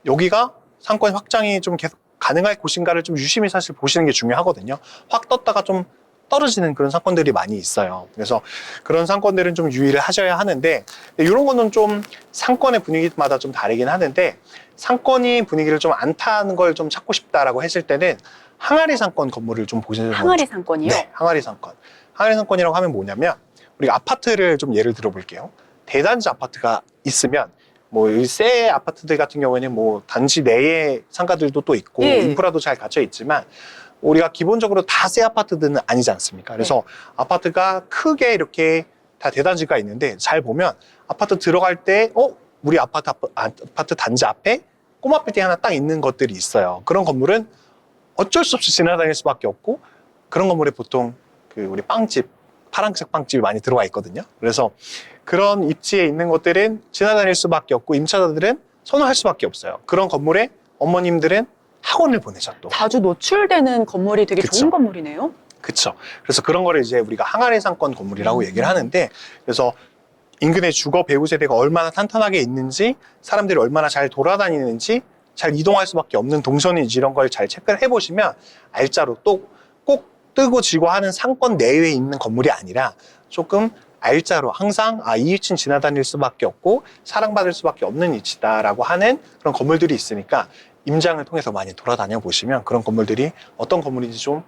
여기가 상권 확장이 좀 계속 가능할 곳인가를 좀 유심히 사실 보시는 게 중요하거든요. 확 떴다가 좀 떨어지는 그런 상권들이 많이 있어요. 그래서 그런 상권들은 좀 유의를 하셔야 하는데 이런 거는 좀 상권의 분위기마다 좀 다르긴 하는데 상권이 분위기를 좀 안 타는 걸 좀 찾고 싶다라고 했을 때는 항아리 상권 건물을 좀 보시는 거죠. 항아리 상권이요? 네, 항아리 상권. 항아리 상권이라고 하면 뭐냐면 우리가 아파트를 좀 예를 들어 볼게요. 대단지 아파트가 있으면 뭐 이 새 아파트들 같은 경우에는 뭐 단지 내에 상가들도 또 있고 예. 인프라도 잘 갖춰 있지만 우리가 기본적으로 다 새 아파트들은 아니지 않습니까? 그래서 아파트가 크게 이렇게 다 대단지가 있는데 잘 보면 아파트 들어갈 때 우리 아파트 단지 앞에 꼬마 빌딩 하나 딱 있는 것들이 있어요. 그런 건물은 어쩔 수 없이 지나다닐 수밖에 없고 그런 건물에 보통 그 우리 빵집 파란색 빵집이 많이 들어와 있거든요. 그래서 그런 입지에 있는 것들은 지나다닐 수밖에 없고 임차자들은 선호할 수밖에 없어요. 그런 건물에 어머님들은 학원을 보내죠 또. 자주 노출되는 건물이 되게 그쵸. 좋은 건물이네요. 그렇죠. 그래서 그런 거를 이제 우리가 항아리 상권 건물이라고 얘기를 하는데 그래서 인근의 주거 배우 세대가 얼마나 탄탄하게 있는지 사람들이 얼마나 잘 돌아다니는지 잘 이동할 수밖에 없는 동선인지 이런 걸 잘 체크를 해보시면 알짜로 또 꼭 뜨고 지고 하는 상권 내외에 있는 건물이 아니라 조금 알짜로 항상 이 위치는 지나다닐 수밖에 없고 사랑받을 수밖에 없는 위치다라고 하는 그런 건물들이 있으니까 임장을 통해서 많이 돌아다녀 보시면 그런 건물들이 어떤 건물인지 좀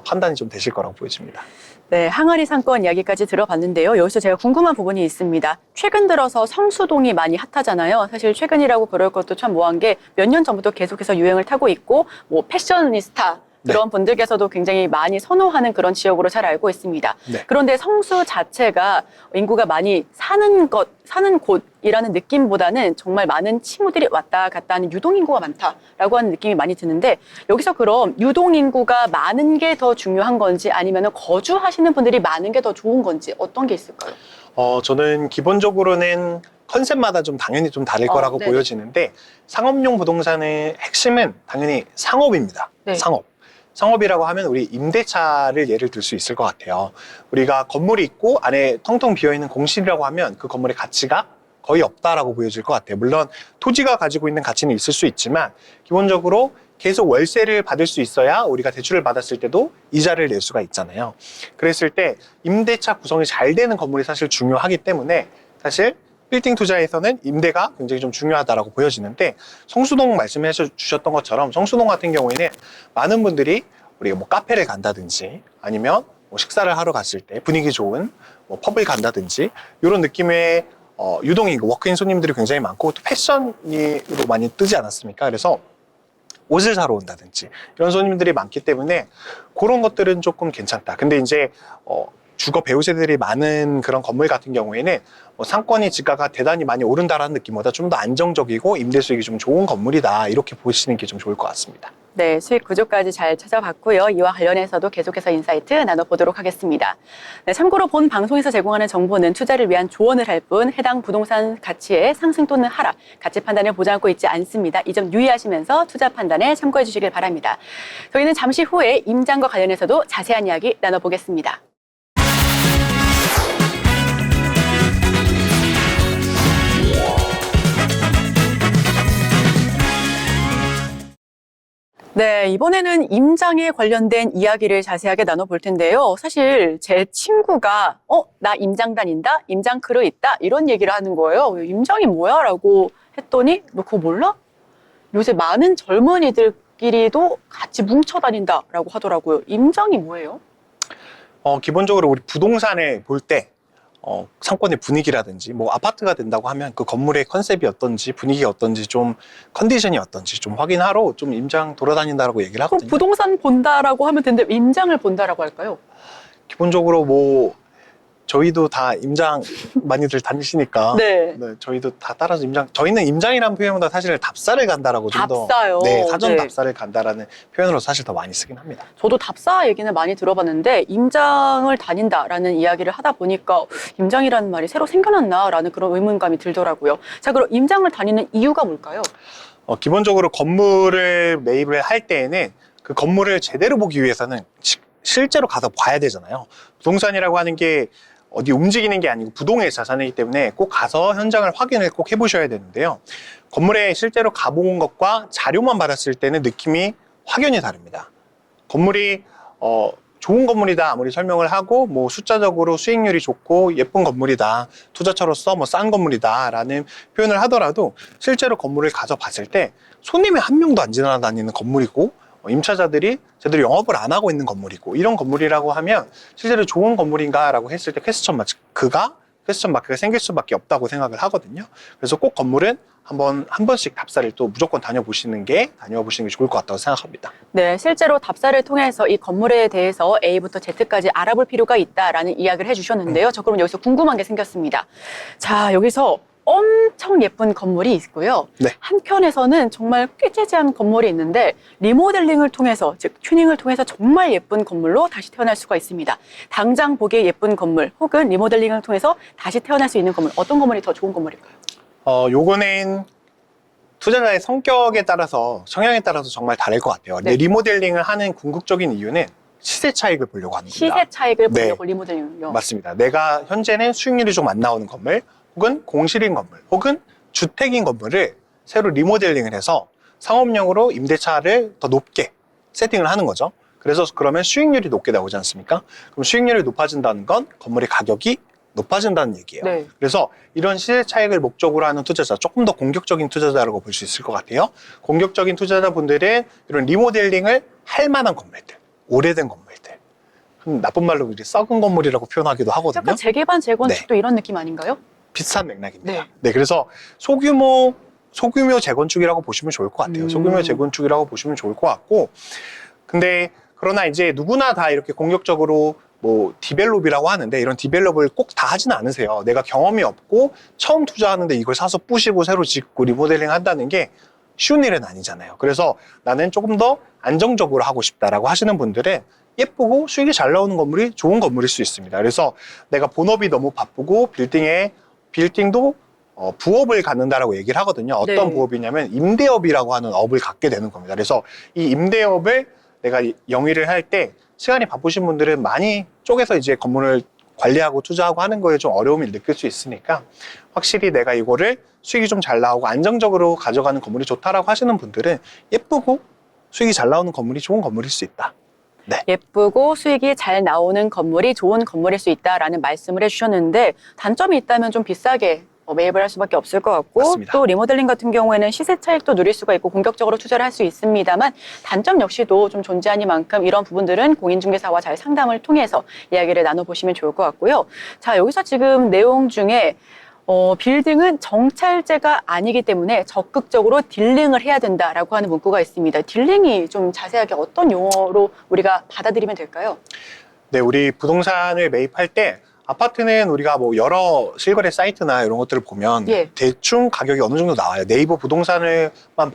판단이 좀 되실 거라고 보여집니다. 네, 항아리 상권 이야기까지 들어봤는데요. 여기서 제가 궁금한 부분이 있습니다. 최근 들어서 성수동이 많이 핫하잖아요. 사실 최근이라고 그럴 것도 참 뭐한 게 몇 년 전부터 계속해서 유행을 타고 있고 뭐 패셔니스타 그런 분들께서도 굉장히 많이 선호하는 그런 지역으로 잘 알고 있습니다. 네. 그런데 성수 자체가 인구가 많이 사는 곳이라는 느낌보다는 정말 많은 친구들이 왔다 갔다 하는 유동인구가 많다라고 하는 느낌이 많이 드는데 여기서 그럼 유동인구가 많은 게 더 중요한 건지 아니면 거주하시는 분들이 많은 게 더 좋은 건지 어떤 게 있을까요? 저는 기본적으로는 컨셉마다 좀 당연히 좀 다를 거라고 네네. 보여지는데 상업용 부동산의 핵심은 당연히 상업입니다. 네. 상업이라고 하면 우리 임대차를 예를 들 수 있을 것 같아요. 우리가 건물이 있고 안에 텅텅 비어있는 공실이라고 하면 그 건물의 가치가 거의 없다라고 보여질 것 같아요. 물론 토지가 가지고 있는 가치는 있을 수 있지만 기본적으로 계속 월세를 받을 수 있어야 우리가 대출을 받았을 때도 이자를 낼 수가 있잖아요. 그랬을 때 임대차 구성이 잘 되는 건물이 사실 중요하기 때문에 사실 빌딩 투자에서는 임대가 굉장히 좀 중요하다라고 보여지는데 성수동 말씀해 주셨던 것처럼 성수동 같은 경우에는 많은 분들이 우리가 뭐 카페를 간다든지 아니면 뭐 식사를 하러 갔을 때 분위기 좋은 뭐 펍을 간다든지 이런 느낌의 유동인구, 워크인 손님들이 굉장히 많고 또 패션으로 많이 뜨지 않았습니까? 그래서 옷을 사러 온다든지 이런 손님들이 많기 때문에 그런 것들은 조금 괜찮다. 근데 이제 주거 배우 세대들이 많은 그런 건물 같은 경우에는 상권이 지가가 대단히 많이 오른다라는 느낌보다 좀 더 안정적이고 임대 수익이 좀 좋은 건물이다 이렇게 보시는 게 좀 좋을 것 같습니다. 네, 수익 구조까지 잘 찾아봤고요. 이와 관련해서도 계속해서 인사이트 나눠보도록 하겠습니다. 네, 참고로 본 방송에서 제공하는 정보는 투자를 위한 조언을 할 뿐 해당 부동산 가치의 상승 또는 하락, 가치 판단을 보장하고 있지 않습니다. 이 점 유의하시면서 투자 판단에 참고해 주시길 바랍니다. 저희는 잠시 후에 임장과 관련해서도 자세한 이야기 나눠보겠습니다. 네, 이번에는 임장에 관련된 이야기를 자세하게 나눠볼 텐데요. 사실 제 친구가 나 임장 다닌다? 임장 크루 있다? 이런 얘기를 하는 거예요. 임장이 뭐야? 라고 했더니 너 그거 몰라? 요새 많은 젊은이들끼리도 같이 뭉쳐 다닌다라고 하더라고요. 임장이 뭐예요? 기본적으로 우리 부동산을 볼 때 상권의 분위기라든지 뭐 아파트가 된다고 하면 그 건물의 컨셉이 어떤지 분위기가 어떤지 좀 컨디션이 어떤지 좀 확인하러 좀 임장 돌아다닌다라고 얘기를 그럼 하거든요. 부동산 본다라고 하면 되는데 임장을 본다라고 할까요? 기본적으로 뭐 저희도 다 임장 많이들 다니시니까 네. 네, 저희도 다 따라서 임장. 저희는 임장이라는 표현보다 사실 답사를 간다라고 좀 더 답사요. 네, 사전 네. 답사를 간다라는 표현으로 사실 더 많이 쓰긴 합니다. 저도 답사 얘기는 많이 들어봤는데 임장을 다닌다라는 이야기를 하다 보니까 임장이라는 말이 새로 생겨났나라는 그런 의문감이 들더라고요. 자, 그럼 임장을 다니는 이유가 뭘까요? 기본적으로 건물을 매입을 할 때에는 그 건물을 제대로 보기 위해서는 실제로 가서 봐야 되잖아요. 부동산이라고 하는 게 어디 움직이는 게 아니고 부동의 자산이기 때문에 꼭 가서 현장을 확인을 꼭 해보셔야 되는데요. 건물에 실제로 가본 것과 자료만 받았을 때는 느낌이 확연히 다릅니다. 건물이 좋은 건물이다 아무리 설명을 하고 뭐 숫자적으로 수익률이 좋고 예쁜 건물이다, 투자처로서 뭐 싼 건물이다 라는 표현을 하더라도 실제로 건물을 가서 봤을 때 손님이 한 명도 안 지나다니는 건물이고 임차자들이 제대로 영업을 안 하고 있는 건물이고 이런 건물이라고 하면 실제로 좋은 건물인가 라고 했을 때 퀘스천 마크가 생길 수밖에 없다고 생각을 하거든요. 그래서 꼭 건물은 한 번씩 답사를 또 무조건 다녀와 보시는 게 좋을 것 같다고 생각합니다. 네, 실제로 답사를 통해서 이 건물에 대해서 A부터 Z까지 알아볼 필요가 있다라는 이야기를 해주셨는데요. 저 그럼 여기서 궁금한 게 생겼습니다. 자, 여기서 엄청 예쁜 건물이 있고요. 네. 한편에서는 정말 꽤 재재한 건물이 있는데 리모델링을 통해서, 즉 튜닝을 통해서 정말 예쁜 건물로 다시 태어날 수가 있습니다. 당장 보기에 예쁜 건물 혹은 리모델링을 통해서 다시 태어날 수 있는 건물, 어떤 건물이 더 좋은 건물일까요? 요거는 투자자의 성격에 따라서 성향에 따라서 정말 다를 것 같아요. 네. 근데 리모델링을 하는 궁극적인 이유는 시세 차익을 보려고 하는 겁니다. 시세 차익을 네. 보려고 리모델링을요. 맞습니다. 내가 현재는 수익률이 좀 안 나오는 건물 혹은 공실인 건물 혹은 주택인 건물을 새로 리모델링을 해서 상업용으로 임대차를 더 높게 세팅을 하는 거죠. 그래서 그러면 수익률이 높게 나오지 않습니까? 그럼 수익률이 높아진다는 건 건물의 가격이 높아진다는 얘기예요. 네. 그래서 이런 시세 차익을 목적으로 하는 투자자, 조금 더 공격적인 투자자라고 볼 수 있을 것 같아요. 공격적인 투자자분들은 이런 리모델링을 할 만한 건물들, 오래된 건물들, 나쁜 말로 우리 썩은 건물이라고 표현하기도 하거든요. 약간 재개발, 재건축도 이런 느낌 아닌가요? 비슷한 맥락입니다. 네. 네, 그래서 소규모 재건축이라고 보시면 좋을 것 같아요. 소규모 재건축이라고 보시면 좋을 것 같고, 근데 그러나 이제 누구나 다 이렇게 공격적으로 뭐 디벨롭이라고 하는데 이런 디벨롭을 꼭 다 하지는 않으세요. 내가 경험이 없고 처음 투자하는데 이걸 사서 부시고 새로 짓고 리모델링 한다는 게 쉬운 일은 아니잖아요. 그래서 나는 조금 더 안정적으로 하고 싶다라고 하시는 분들은 예쁘고 수익이 잘 나오는 건물이 좋은 건물일 수 있습니다. 그래서 내가 본업이 너무 바쁘고 빌딩도 부업을 갖는다라고 얘기를 하거든요. 어떤 네. 부업이냐면 임대업이라고 하는 업을 갖게 되는 겁니다. 그래서 이 임대업을 내가 영위를 할 때 시간이 바쁘신 분들은 많이 쪼개서 이제 건물을 관리하고 투자하고 하는 거에 좀 어려움을 느낄 수 있으니까 확실히 내가 이거를 수익이 좀 잘 나오고 안정적으로 가져가는 건물이 좋다라고 하시는 분들은 예쁘고 수익이 잘 나오는 건물이 좋은 건물일 수 있다. 네. 예쁘고 수익이 잘 나오는 건물이 좋은 건물일 수 있다라는 말씀을 해주셨는데 단점이 있다면 좀 비싸게 매입을 할 수밖에 없을 것 같고 맞습니다. 또 리모델링 같은 경우에는 시세 차익도 누릴 수가 있고 공격적으로 투자를 할 수 있습니다만 단점 역시도 좀 존재하니만큼 이런 부분들은 공인중개사와 잘 상담을 통해서 이야기를 나눠보시면 좋을 것 같고요. 자, 여기서 지금 내용 중에 빌딩은 정찰제가 아니기 때문에 적극적으로 딜링을 해야 된다라고 하는 문구가 있습니다. 딜링이 좀 자세하게 어떤 용어로 우리가 받아들이면 될까요? 네, 우리 부동산을 매입할 때 아파트는 우리가 뭐 여러 실거래 사이트나 이런 것들을 보면 예. 대충 가격이 어느 정도 나와요. 네이버 부동산을만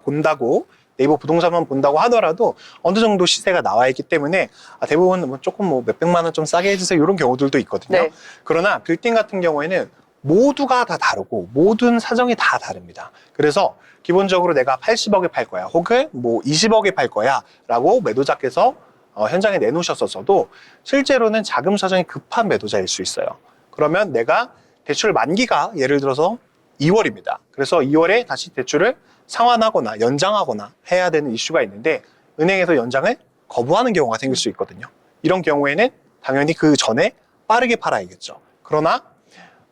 본다고 네이버 부동산만 본다고 하더라도 어느 정도 시세가 나와 있기 때문에 대부분 뭐 조금 뭐 몇백만 원 좀 싸게 해주세요 이런 경우들도 있거든요. 네. 그러나 빌딩 같은 경우에는 모두가 다 다르고 모든 사정이 다 다릅니다. 그래서 기본적으로 내가 80억에 팔 거야 혹은 뭐 20억에 팔 거야 라고 매도자께서 현장에 내놓으셨어도 실제로는 자금 사정이 급한 매도자일 수 있어요. 그러면 내가 대출 만기가 예를 들어서 2월입니다. 그래서 2월에 다시 대출을 상환하거나 연장하거나 해야 되는 이슈가 있는데 은행에서 연장을 거부하는 경우가 생길 수 있거든요. 이런 경우에는 당연히 그 전에 빠르게 팔아야겠죠. 그러나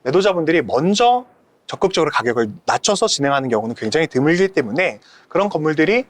매도자분들이 먼저 적극적으로 가격을 낮춰서 진행하는 경우는 굉장히 드물기 때문에 그런 건물들이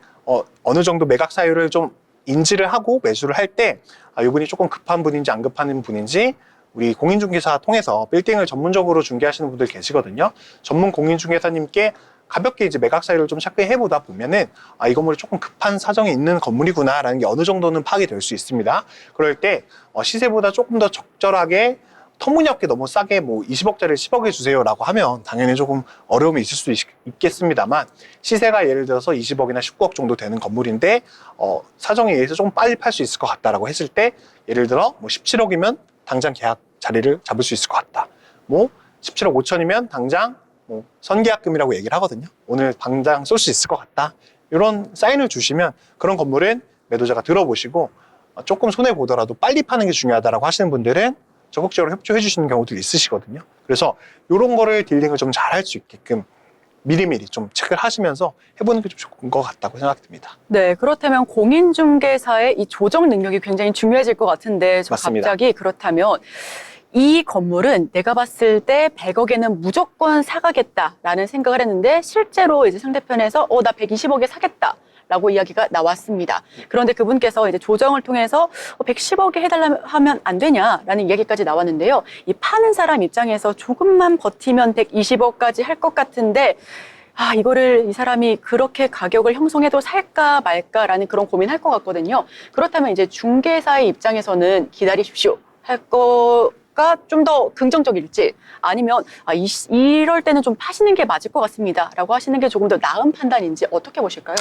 어느 정도 매각 사유를 좀 인지를 하고 매수를 할 때 이분이 조금 급한 분인지 안 급한 분인지 우리 공인중개사 통해서 빌딩을 전문적으로 중개하시는 분들 계시거든요. 전문 공인중개사님께 가볍게 이제 매각 사유를 좀 체크해 보다 보면은 아, 이 건물이 조금 급한 사정이 있는 건물이구나라는 게 어느 정도는 파악이 될 수 있습니다. 그럴 때 시세보다 조금 더 적절하게 터무니없게 너무 싸게 뭐 20억짜리를 10억에 주세요라고 하면 당연히 조금 어려움이 있을 수 있겠습니다만, 시세가 예를 들어서 20억이나 19억 정도 되는 건물인데 사정에 의해서 조금 빨리 팔 수 있을 것 같다라고 했을 때, 예를 들어 뭐 17억이면 당장 계약 자리를 잡을 수 있을 것 같다. 뭐 17억 5천이면 당장 뭐 선계약금이라고 얘기를 하거든요. 오늘 당장 쏠 수 있을 것 같다. 이런 사인을 주시면 그런 건물은 매도자가 들어보시고 조금 손해 보더라도 빨리 파는 게 중요하다라고 하시는 분들은 적극적으로 협조해 주시는 경우도 있으시거든요. 그래서 이런 거를 딜링을 좀 잘 할 수 있게끔 미리미리 좀 체크를 하시면서 해보는 게 좀 좋은 것 같다고 생각됩니다. 네, 그렇다면 공인중개사의 이 조정 능력이 굉장히 중요해질 것 같은데, 저 맞습니다. 갑자기 그렇다면 이 건물은 내가 봤을 때 100억에는 무조건 사가겠다라는 생각을 했는데, 실제로 이제 상대편에서 나 120억에 사겠다 라고 이야기가 나왔습니다. 그런데 그분께서 이제 조정을 통해서 110억에 해달라면 하면 안 되냐라는 이야기까지 나왔는데요. 이 파는 사람 입장에서 조금만 버티면 120억까지 할 것 같은데, 이거를 이 사람이 그렇게 가격을 형성해도 살까 말까라는 그런 고민할 것 같거든요. 그렇다면 이제 중개사의 입장에서는 기다리십시오 할 거가 좀 더 긍정적일지, 아니면 이럴 때는 좀 파시는 게 맞을 것 같습니다 라고 하시는 게 조금 더 나은 판단인지 어떻게 보실까요?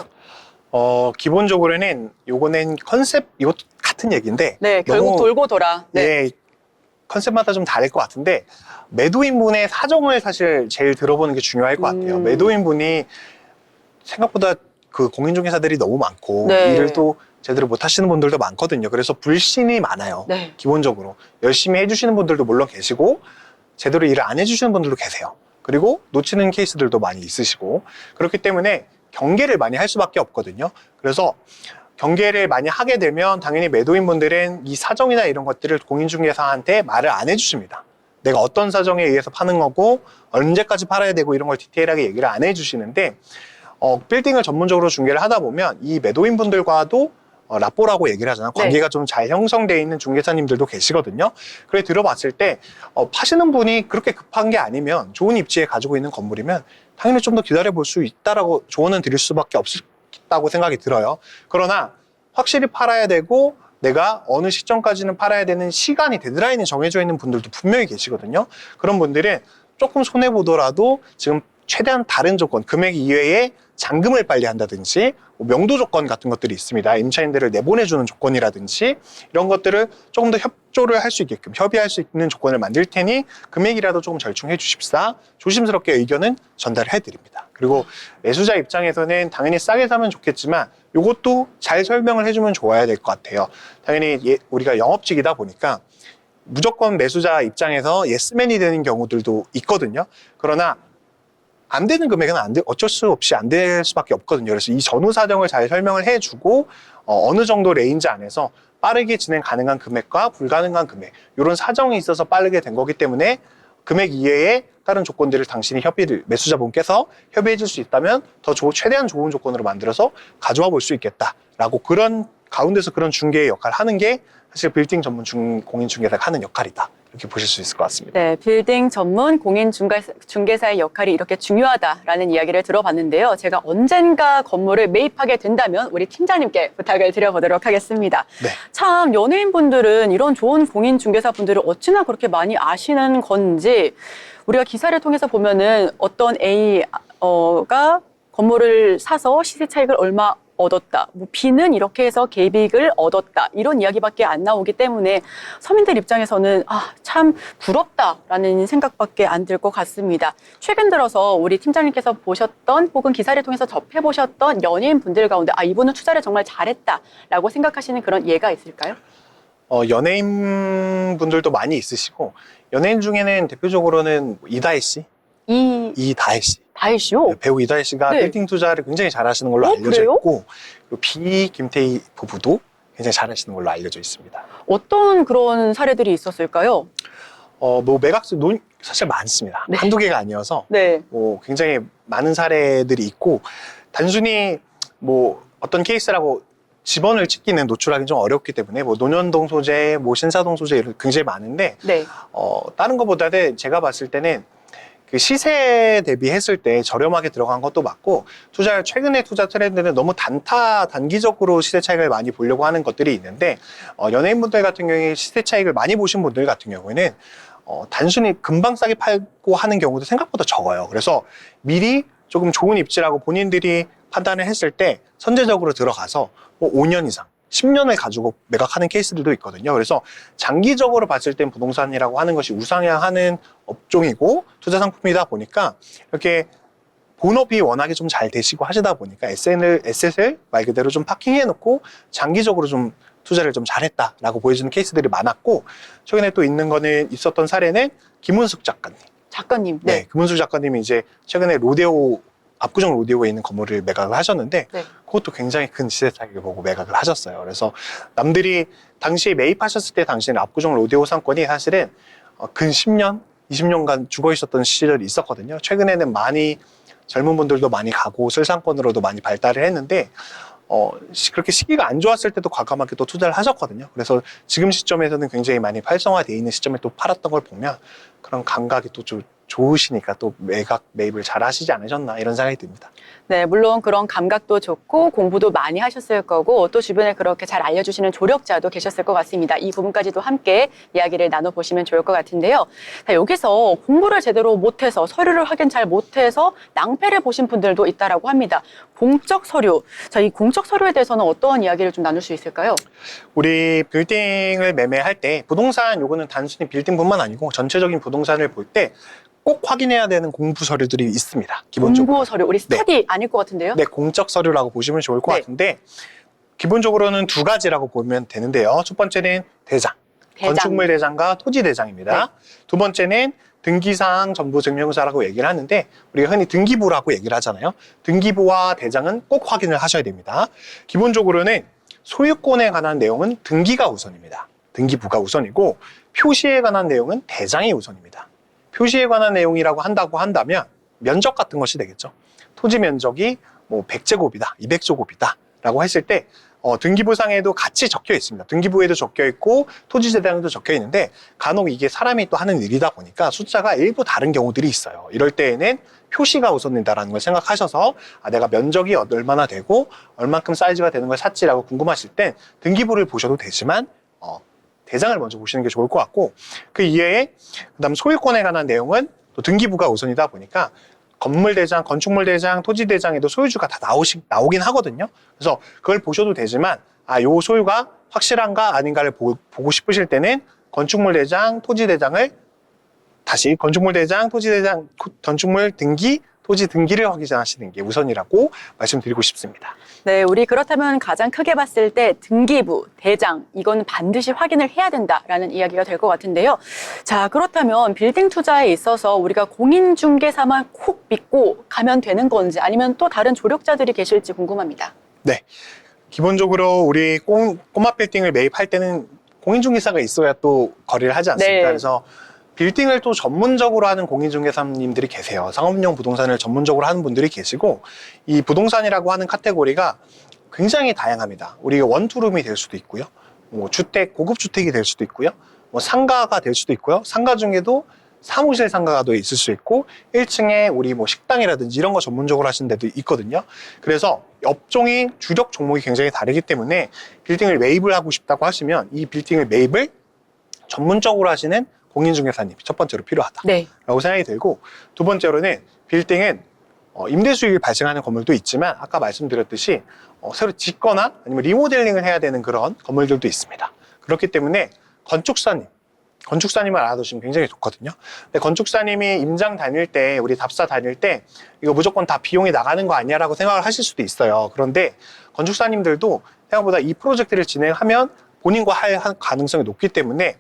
기본적으로는 요거는 컨셉, 이것도 같은 얘기인데. 네, 결국 돌고 돌아. 네. 예, 컨셉마다 좀 다를 것 같은데, 매도인분의 사정을 사실 제일 들어보는 게 중요할 것 같아요. 매도인분이 생각보다 그 공인중개사들이 너무 많고, 네. 일을 또 제대로 못 하시는 분들도 많거든요. 그래서 불신이 많아요. 네. 기본적으로. 열심히 해주시는 분들도 물론 계시고, 제대로 일을 안 해주시는 분들도 계세요. 그리고 놓치는 케이스들도 많이 있으시고, 그렇기 때문에 경계를 많이 할 수밖에 없거든요. 그래서 경계를 많이 하게 되면 당연히 매도인분들은 이 사정이나 이런 것들을 공인중개사한테 말을 안 해주십니다. 내가 어떤 사정에 의해서 파는 거고 언제까지 팔아야 되고 이런 걸 디테일하게 얘기를 안 해주시는데, 빌딩을 전문적으로 중개를 하다 보면 이 매도인분들과도 라뽀라고 얘기를 하잖아요. 관계가 좀 잘 형성되어 있는 중개사님들도 계시거든요. 그래 들어봤을 때 파시는 분이 그렇게 급한 게 아니면, 좋은 입지에 가지고 있는 건물이면 당연히 좀 더 기다려 볼 수 있다라고 조언은 드릴 수밖에 없다고 생각이 들어요. 그러나 확실히 팔아야 되고 내가 어느 시점까지는 팔아야 되는 시간이, 데드라인이 정해져 있는 분들도 분명히 계시거든요. 그런 분들은 조금 손해보더라도 지금 최대한 다른 조건, 금액 이외에 잔금을 빨리 한다든지 명도 조건 같은 것들이 있습니다. 임차인들을 내보내주는 조건이라든지 이런 것들을 조금 더 협조를 할 수 있게끔, 협의할 수 있는 조건을 만들 테니 금액이라도 조금 절충해 주십사, 조심스럽게 의견은 전달을 해드립니다. 그리고 매수자 입장에서는 당연히 싸게 사면 좋겠지만 이것도 잘 설명을 해주면 좋아야 될 것 같아요. 당연히 우리가 영업직이다 보니까 무조건 매수자 입장에서 예스맨이 되는 경우들도 있거든요. 그러나 안 되는 금액은 어쩔 수 없이 안 될 수밖에 없거든요. 그래서 이 전후 사정을 잘 설명을 해주고 어느 정도 레인지 안에서 빠르게 진행 가능한 금액과 불가능한 금액, 이런 사정이 있어서 빠르게 된 거기 때문에 금액 이외에 다른 조건들을 당신이 매수자분께서 협의해 줄 수 있다면 더 최대한 좋은 조건으로 만들어서 가져와 볼 수 있겠다라고, 그런 가운데서 그런 중개의 역할을 하는 게 사실 빌딩 전문 공인중개사가 하는 역할이다, 이렇게 보실 수 있을 것 같습니다. 네, 빌딩 전문 공인중개사의 역할이 이렇게 중요하다라는 이야기를 들어봤는데요. 제가 언젠가 건물을 매입하게 된다면 우리 팀장님께 부탁을 드려보도록 하겠습니다. 네. 참 연예인분들은 이런 좋은 공인중개사분들을 어찌나 그렇게 많이 아시는 건지, 우리가 기사를 통해서 보면은 어떤 A가 건물을 사서 시세 차익을 얼마 얻었다, 뭐 B는 이렇게 해서 개이익을 얻었다, 이런 이야기밖에 안 나오기 때문에 서민들 입장에서는 참 부럽다라는 생각밖에 안 들 것 같습니다. 최근 들어서 우리 팀장님께서 보셨던 혹은 기사를 통해서 접해보셨던 연예인 분들 가운데 이분은 투자를 정말 잘했다라고 생각하시는 그런 예가 있을까요? 연예인 분들도 많이 있으시고, 연예인 중에는 대표적으로는 이다혜 씨, 이다혜 씨, 다혜 씨요? 배우 이다혜 씨가 네. 빌딩 투자를 굉장히 잘하시는 걸로 알려져 그래요? 있고, 그리고 김태희 부부도 굉장히 잘하시는 걸로 알려져 있습니다. 어떤 그런 사례들이 있었을까요? 뭐 매각수 사실 많습니다. 네. 한두 개가 아니어서 네. 굉장히 많은 사례들이 있고, 단순히 뭐 어떤 케이스라고 지번을 찍기는 노출하기 좀 어렵기 때문에 뭐 논현동 소재, 뭐 신사동 소재 이런 굉장히 많은데, 네. 다른 것보다는 제가 봤을 때는 그 시세 대비했을 때 저렴하게 들어간 것도 맞고 최근에 투자 트렌드는 너무 단기적으로 시세 차익을 많이 보려고 하는 것들이 있는데 연예인분들 같은 경우에 시세 차익을 많이 보신 분들 같은 경우에는 단순히 금방 싸게 팔고 하는 경우도 생각보다 적어요. 그래서 미리 조금 좋은 입지라고 본인들이 판단을 했을 때 선제적으로 들어가서 뭐 5년 이상 10년을 가지고 매각하는 케이스들도 있거든요. 그래서 장기적으로 봤을 땐 부동산이라고 하는 것이 우상향하는 업종이고 투자 상품이다 보니까 이렇게 본업이 워낙에 좀 잘 되시고 하시다 보니까 에셋을 말 그대로 좀 파킹해 놓고 장기적으로 좀 투자를 좀 잘했다라고 보여주는 케이스들이 많았고, 최근에 또 있었던 사례는 김은숙 작가님. 네, 김은숙 작가님이 이제 최근에 압구정 로데오에 있는 건물을 매각을 하셨는데 네. 그것도 굉장히 큰 시세 차익을 보고 매각을 하셨어요. 그래서 남들이 당시에 매입하셨을 때 당시에는 압구정 로데오 상권이 사실은 근 10년, 20년간 죽어 있었던 시절이 있었거든요. 최근에는 많이 젊은 분들도 많이 가고 슬상권으로도 많이 발달을 했는데 그렇게 시기가 안 좋았을 때도 과감하게 또 투자를 하셨거든요. 그래서 지금 시점에서는 굉장히 많이 활성화되어 있는 시점에 또 팔았던 걸 보면 그런 감각이 또 좀 좋으시니까 또 매입을 잘 하시지 않으셨나 이런 생각이 듭니다. 네, 물론 그런 감각도 좋고 공부도 많이 하셨을 거고 또 주변에 그렇게 잘 알려주시는 조력자도 계셨을 것 같습니다. 이 부분까지도 함께 이야기를 나눠보시면 좋을 것 같은데요. 자, 여기서 공부를 제대로 못해서 서류를 확인 잘 못해서 낭패를 보신 분들도 있다라고 합니다. 공적 서류. 자, 이 공적 서류에 대해서는 어떤 이야기를 좀 나눌 수 있을까요? 우리 빌딩을 매매할 때 부동산 요거는 단순히 빌딩뿐만 아니고 전체적인 부동산을 볼 때 꼭 확인해야 되는 공부 서류들이 있습니다. 기본적으로. 공부 서류, 우리 스터디 아닐 것 같은데요? 네, 공적 서류라고 보시면 좋을 것 같은데 기본적으로는 두 가지라고 보면 되는데요. 첫 번째는 대장. 건축물 대장과 토지 대장입니다. 네. 두 번째는 등기사항 전부 증명서라고 얘기를 하는데 우리가 흔히 등기부라고 얘기를 하잖아요. 등기부와 대장은 꼭 확인을 하셔야 됩니다. 기본적으로는 소유권에 관한 내용은 등기가 우선입니다. 등기부가 우선이고 표시에 관한 내용은 대장이 우선입니다. 표시에 관한 내용이라고 한다면 면적 같은 것이 되겠죠. 토지 면적이 뭐 100제곱이다, 200제곱이다 라고 했을 때 등기부상에도 같이 적혀 있습니다. 등기부에도 적혀 있고 토지대장에도 적혀 있는데 간혹 이게 사람이 또 하는 일이다 보니까 숫자가 일부 다른 경우들이 있어요. 이럴 때에는 표시가 우선된다라는 걸 생각하셔서 내가 면적이 얼마나 되고 얼만큼 사이즈가 되는 걸 샀지라고 궁금하실 땐 등기부를 보셔도 되지만 대장을 먼저 보시는 게 좋을 것 같고, 그 이외에 그다음 소유권에 관한 내용은 또 등기부가 우선이다 보니까 건물대장, 건축물대장, 토지대장에도 소유주가 다 나오긴 하거든요. 그래서 그걸 보셔도 되지만 요 소유가 확실한가 아닌가를 보고 싶으실 때는 건축물대장, 토지대장을 다시 건축물대장, 토지대장, 건축물 등기, 토지 등기를 확인하시는 게 우선이라고 말씀드리고 싶습니다. 네, 우리 그렇다면 가장 크게 봤을 때 등기부, 대장, 이거는 반드시 확인을 해야 된다라는 이야기가 될 것 같은데요. 자, 그렇다면 빌딩 투자에 있어서 우리가 공인중개사만 콕 믿고 가면 되는 건지 아니면 또 다른 조력자들이 계실지 궁금합니다. 네, 기본적으로 우리 꼬마 빌딩을 매입할 때는 공인중개사가 있어야 또 거래를 하지 않습니까? 네. 그래서 빌딩을 또 전문적으로 하는 공인중개사님들이 계세요. 상업용 부동산을 전문적으로 하는 분들이 계시고 이 부동산이라고 하는 카테고리가 굉장히 다양합니다. 우리가 원투룸이 될 수도 있고요. 뭐 고급 주택이 될 수도 있고요. 뭐 상가가 될 수도 있고요. 상가 중에도 사무실 상가가 또 있을 수 있고 1층에 우리 뭐 식당이라든지 이런 거 전문적으로 하시는 데도 있거든요. 그래서 업종이 주력 종목이 굉장히 다르기 때문에 빌딩을 매입을 하고 싶다고 하시면 이 빌딩을 매입을 전문적으로 하시는 공인중개사님이 첫 번째로 필요하다라고 네. 생각이 들고, 두 번째로는 빌딩은 임대 수익이 발생하는 건물도 있지만 아까 말씀드렸듯이 새로 짓거나 아니면 리모델링을 해야 되는 그런 건물들도 있습니다. 그렇기 때문에 건축사님을 알아두시면 굉장히 좋거든요. 근데 건축사님이 임장 다닐 때, 우리 답사 다닐 때 이거 무조건 다 비용이 나가는 거 아니야라고 생각을 하실 수도 있어요. 그런데 건축사님들도 생각보다 이 프로젝트를 진행하면 본인과 할 가능성이 높기 때문에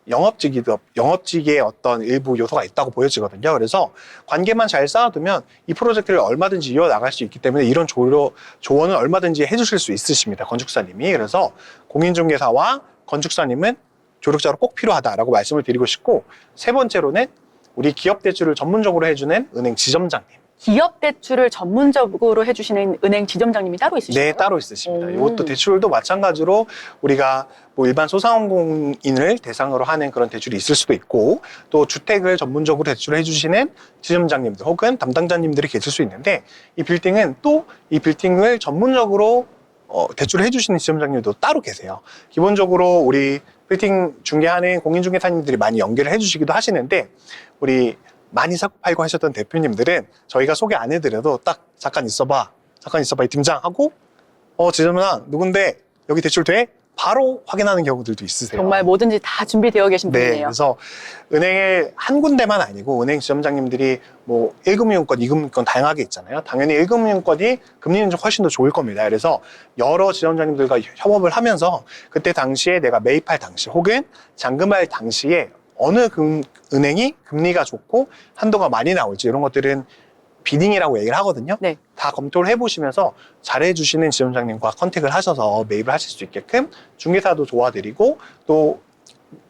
영업직의 어떤 일부 요소가 있다고 보여지거든요. 그래서 관계만 잘 쌓아두면 이 프로젝트를 얼마든지 이어나갈 수 있기 때문에 이런 조언은 얼마든지 해주실 수 있으십니다. 건축사님이. 그래서 공인중개사와 건축사님은 조력자로 꼭 필요하다라고 말씀을 드리고 싶고, 세 번째로는 우리 기업 대출을 전문적으로 해주는 은행 지점장님. 기업 대출을 전문적으로 해주시는 은행 지점장님이 따로 있으신가요? 네, 따로 있으십니다. 오. 이것도 대출도 마찬가지로 우리가 뭐 일반 소상공인을 대상으로 하는 그런 대출이 있을 수도 있고 또 주택을 전문적으로 대출해 주시는 지점장님들 혹은 담당자님들이 계실 수 있는데 이 빌딩은 또 이 빌딩을 전문적으로 대출을 해주시는 지점장님도 따로 계세요. 기본적으로 우리 빌딩 중개하는 공인중개사님들이 많이 연결을 해주시기도 하시는데 우리 많이 사고 팔고 하셨던 대표님들은 저희가 소개 안 해드려도 딱 잠깐 있어봐 이 팀장하고 지점장 누군데 여기 대출 돼? 바로 확인하는 경우들도 있으세요. 정말 뭐든지 다 준비되어 계신 네, 분이네요. 그래서 은행에 한 군데만 아니고 은행 지점장님들이 뭐 1금융권, 2금융권 다양하게 있잖아요. 당연히 1금융권이 금리는 좀 훨씬 더 좋을 겁니다. 그래서 여러 지점장님들과 협업을 하면서 그때 당시에 내가 매입할 당시 혹은 잔금할 당시에 어느 은행이 금리가 좋고 한도가 많이 나올지 이런 것들은 비딩이라고 얘기를 하거든요. 네. 다 검토를 해보시면서 잘해주시는 지점장님과 컨택을 하셔서 매입을 하실 수 있게끔 중개사도 도와드리고 또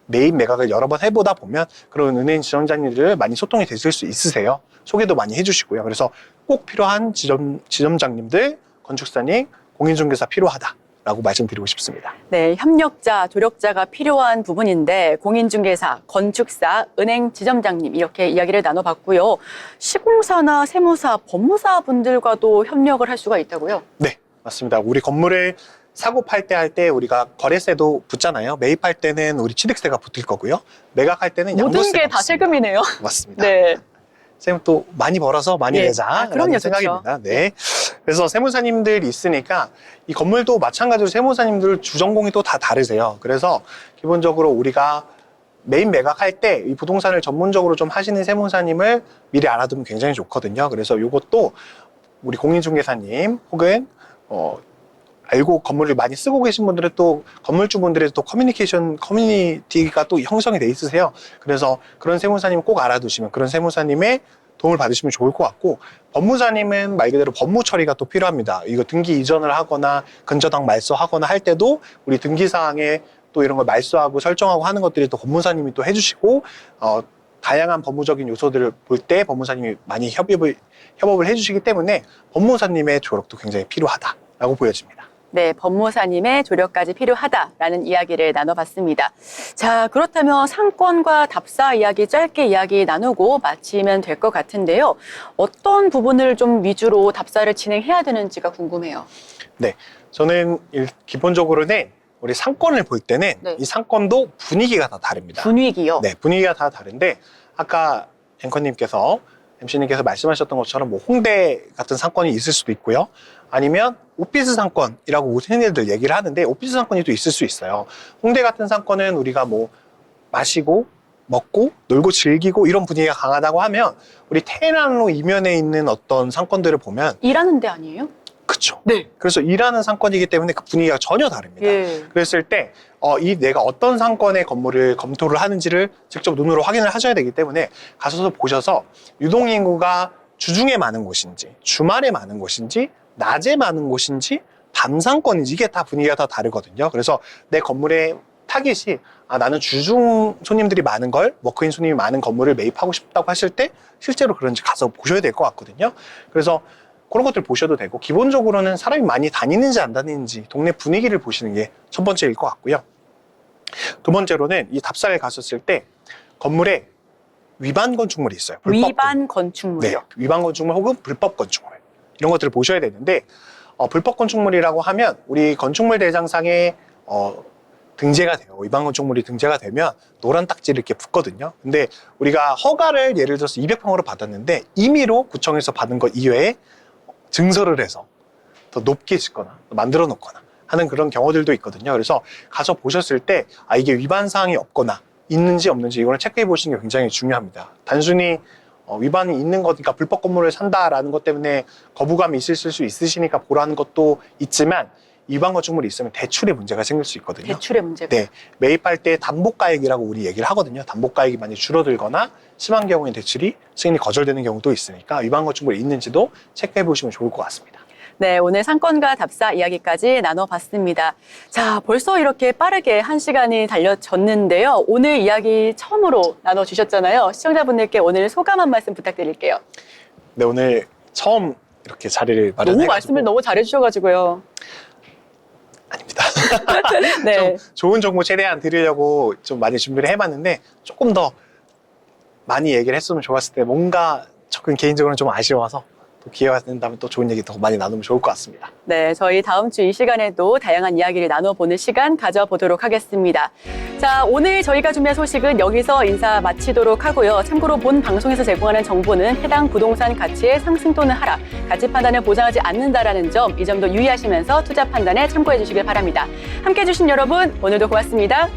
매입 매각을 여러 번 해보다 보면 그런 은행 지점장님들 많이 소통이 되실 수 있으세요. 소개도 많이 해주시고요. 그래서 꼭 필요한 지점장님들, 건축사님, 공인중개사 필요하다라고 말씀드리고 싶습니다. 네, 협력자, 조력자가 필요한 부분인데 공인중개사, 건축사, 은행 지점장님 이렇게 이야기를 나눠봤고요. 시공사나 세무사, 법무사 분들과도 협력을 할 수가 있다고요? 네, 맞습니다. 우리 건물을 사고 팔 때 할 때 우리가 거래세도 붙잖아요. 매입할 때는 우리 취득세가 붙을 거고요. 매각할 때는 모든 양도세가 게 다 붙습니다. 세금이네요. 맞습니다. 네. 쌤 또 많이 벌어서 많이 예. 내자 아, 그럼요, 라는 생각입니다. 네. 그래서 세무사님들이 있으니까 이 건물도 마찬가지로 세무사님들 주전공이 또 다 다르세요. 그래서 기본적으로 우리가 매입 매각할 때 이 부동산을 전문적으로 좀 하시는 세무사님을 미리 알아두면 굉장히 좋거든요. 그래서 이것도 우리 공인중개사님 혹은 알고 건물을 많이 쓰고 계신 분들은 또 건물주분들의 또 커뮤니티가 또 형성이 돼 있으세요. 그래서 그런 세무사님 꼭 알아두시면 그런 세무사님의 도움을 받으시면 좋을 것 같고 법무사님은 말 그대로 법무 처리가 또 필요합니다. 이거 등기 이전을 하거나 근저당 말소하거나 할 때도 우리 등기사항에 또 이런 걸 말소하고 설정하고 하는 것들이 또 법무사님이 또 해주시고 다양한 법무적인 요소들을 볼 때 법무사님이 많이 협업을 해주시기 때문에 법무사님의 조력도 굉장히 필요하다라고 보여집니다. 네, 법무사님의 조력까지 필요하다라는 이야기를 나눠봤습니다. 자, 그렇다면 상권과 답사 이야기 짧게 이야기 나누고 마치면 될 것 같은데요. 어떤 부분을 좀 위주로 답사를 진행해야 되는지가 궁금해요. 네, 저는 기본적으로는 우리 상권을 볼 때는 네. 이 상권도 분위기가 다 다릅니다. 분위기요? 네, 분위기가 다 다른데 아까 앵커님께서 MC님께서 말씀하셨던 것처럼 뭐 홍대 같은 상권이 있을 수도 있고요. 아니면 오피스 상권이라고 흔히들 얘기를 하는데 오피스 상권이 또 있을 수 있어요. 홍대 같은 상권은 우리가 뭐 마시고 먹고 놀고 즐기고 이런 분위기가 강하다고 하면 우리 테헤란로 이면에 있는 어떤 상권들을 보면 일하는 데 아니에요? 그쵸. 네. 그래서 일하는 상권이기 때문에 그 분위기가 전혀 다릅니다. 예. 그랬을 때 내가 어떤 상권의 건물을 검토를 하는지를 직접 눈으로 확인을 하셔야 되기 때문에 가셔서 보셔서 유동인구가 주중에 많은 곳인지 주말에 많은 곳인지 낮에 많은 곳인지 밤 상권인지 이게 다 분위기가 다 다르거든요. 그래서 내 건물의 타깃이 나는 주중 손님들이 많은 걸 워크인 손님이 많은 건물을 매입하고 싶다고 하실 때 실제로 그런지 가서 보셔야 될 것 같거든요. 그래서 그런 것들 보셔도 되고 기본적으로는 사람이 많이 다니는지 안 다니는지 동네 분위기를 보시는 게 첫 번째일 것 같고요. 두 번째로는 이 답사를 가셨을 때 건물에 위반 건축물이 있어요. 위반 건축물이요? 네, 위반 건축물 혹은 불법 건축물 이런 것들을 보셔야 되는데 불법 건축물이라고 하면 우리 건축물 대장상에 등재가 돼요. 위반 건축물이 등재가 되면 노란 딱지를 이렇게 붙거든요. 근데 우리가 허가를 예를 들어서 200평으로 받았는데 임의로 구청에서 받은 것 이외에 증설을 해서 더 높게 짓거나 만들어 놓거나 하는 그런 경우들도 있거든요. 그래서 가서 보셨을 때 이게 위반 사항이 없거나 있는지 없는지 이걸 체크해 보시는 게 굉장히 중요합니다. 단순히 위반이 있는 거니까 불법 건물을 산다라는 것 때문에 거부감이 있으실 수 있으시니까 보라는 것도 있지만 위반 건축물이 있으면 대출에 문제가 생길 수 있거든요. 대출의 문제가. 네, 매입할 때 담보가액이라고 우리 얘기를 하거든요. 담보가액이 많이 줄어들거나 심한 경우에 대출이 승인이 거절되는 경우도 있으니까 위반 건축물이 있는지도 체크해 보시면 좋을 것 같습니다. 네, 오늘 상권과 답사 이야기까지 나눠봤습니다. 자, 벌써 이렇게 빠르게 1시간이 달려졌는데요. 오늘 이야기 처음으로 나눠주셨잖아요. 시청자분들께 오늘 소감 한 말씀 부탁드릴게요. 네, 오늘 처음 이렇게 자리를 마련해가지고 너무 말씀을 너무 잘해주셔가지고요. 아닙니다. 네. 좀 좋은 정보 최대한 드리려고 좀 많이 준비를 해봤는데 조금 더 많이 얘기를 했으면 좋았을 때 뭔가 조금 개인적으로는 좀 아쉬워서 또 기회가 된다면 또 좋은 얘기 더 많이 나누면 좋을 것 같습니다. 네, 저희 다음 주 이 시간에도 다양한 이야기를 나눠보는 시간 가져보도록 하겠습니다. 자, 오늘 저희가 준비한 소식은 여기서 인사 마치도록 하고요. 참고로 본 방송에서 제공하는 정보는 해당 부동산 가치의 상승 또는 하락, 가치 판단을 보장하지 않는다라는 점, 이 점도 유의하시면서 투자 판단에 참고해 주시길 바랍니다. 함께해 주신 여러분, 오늘도 고맙습니다.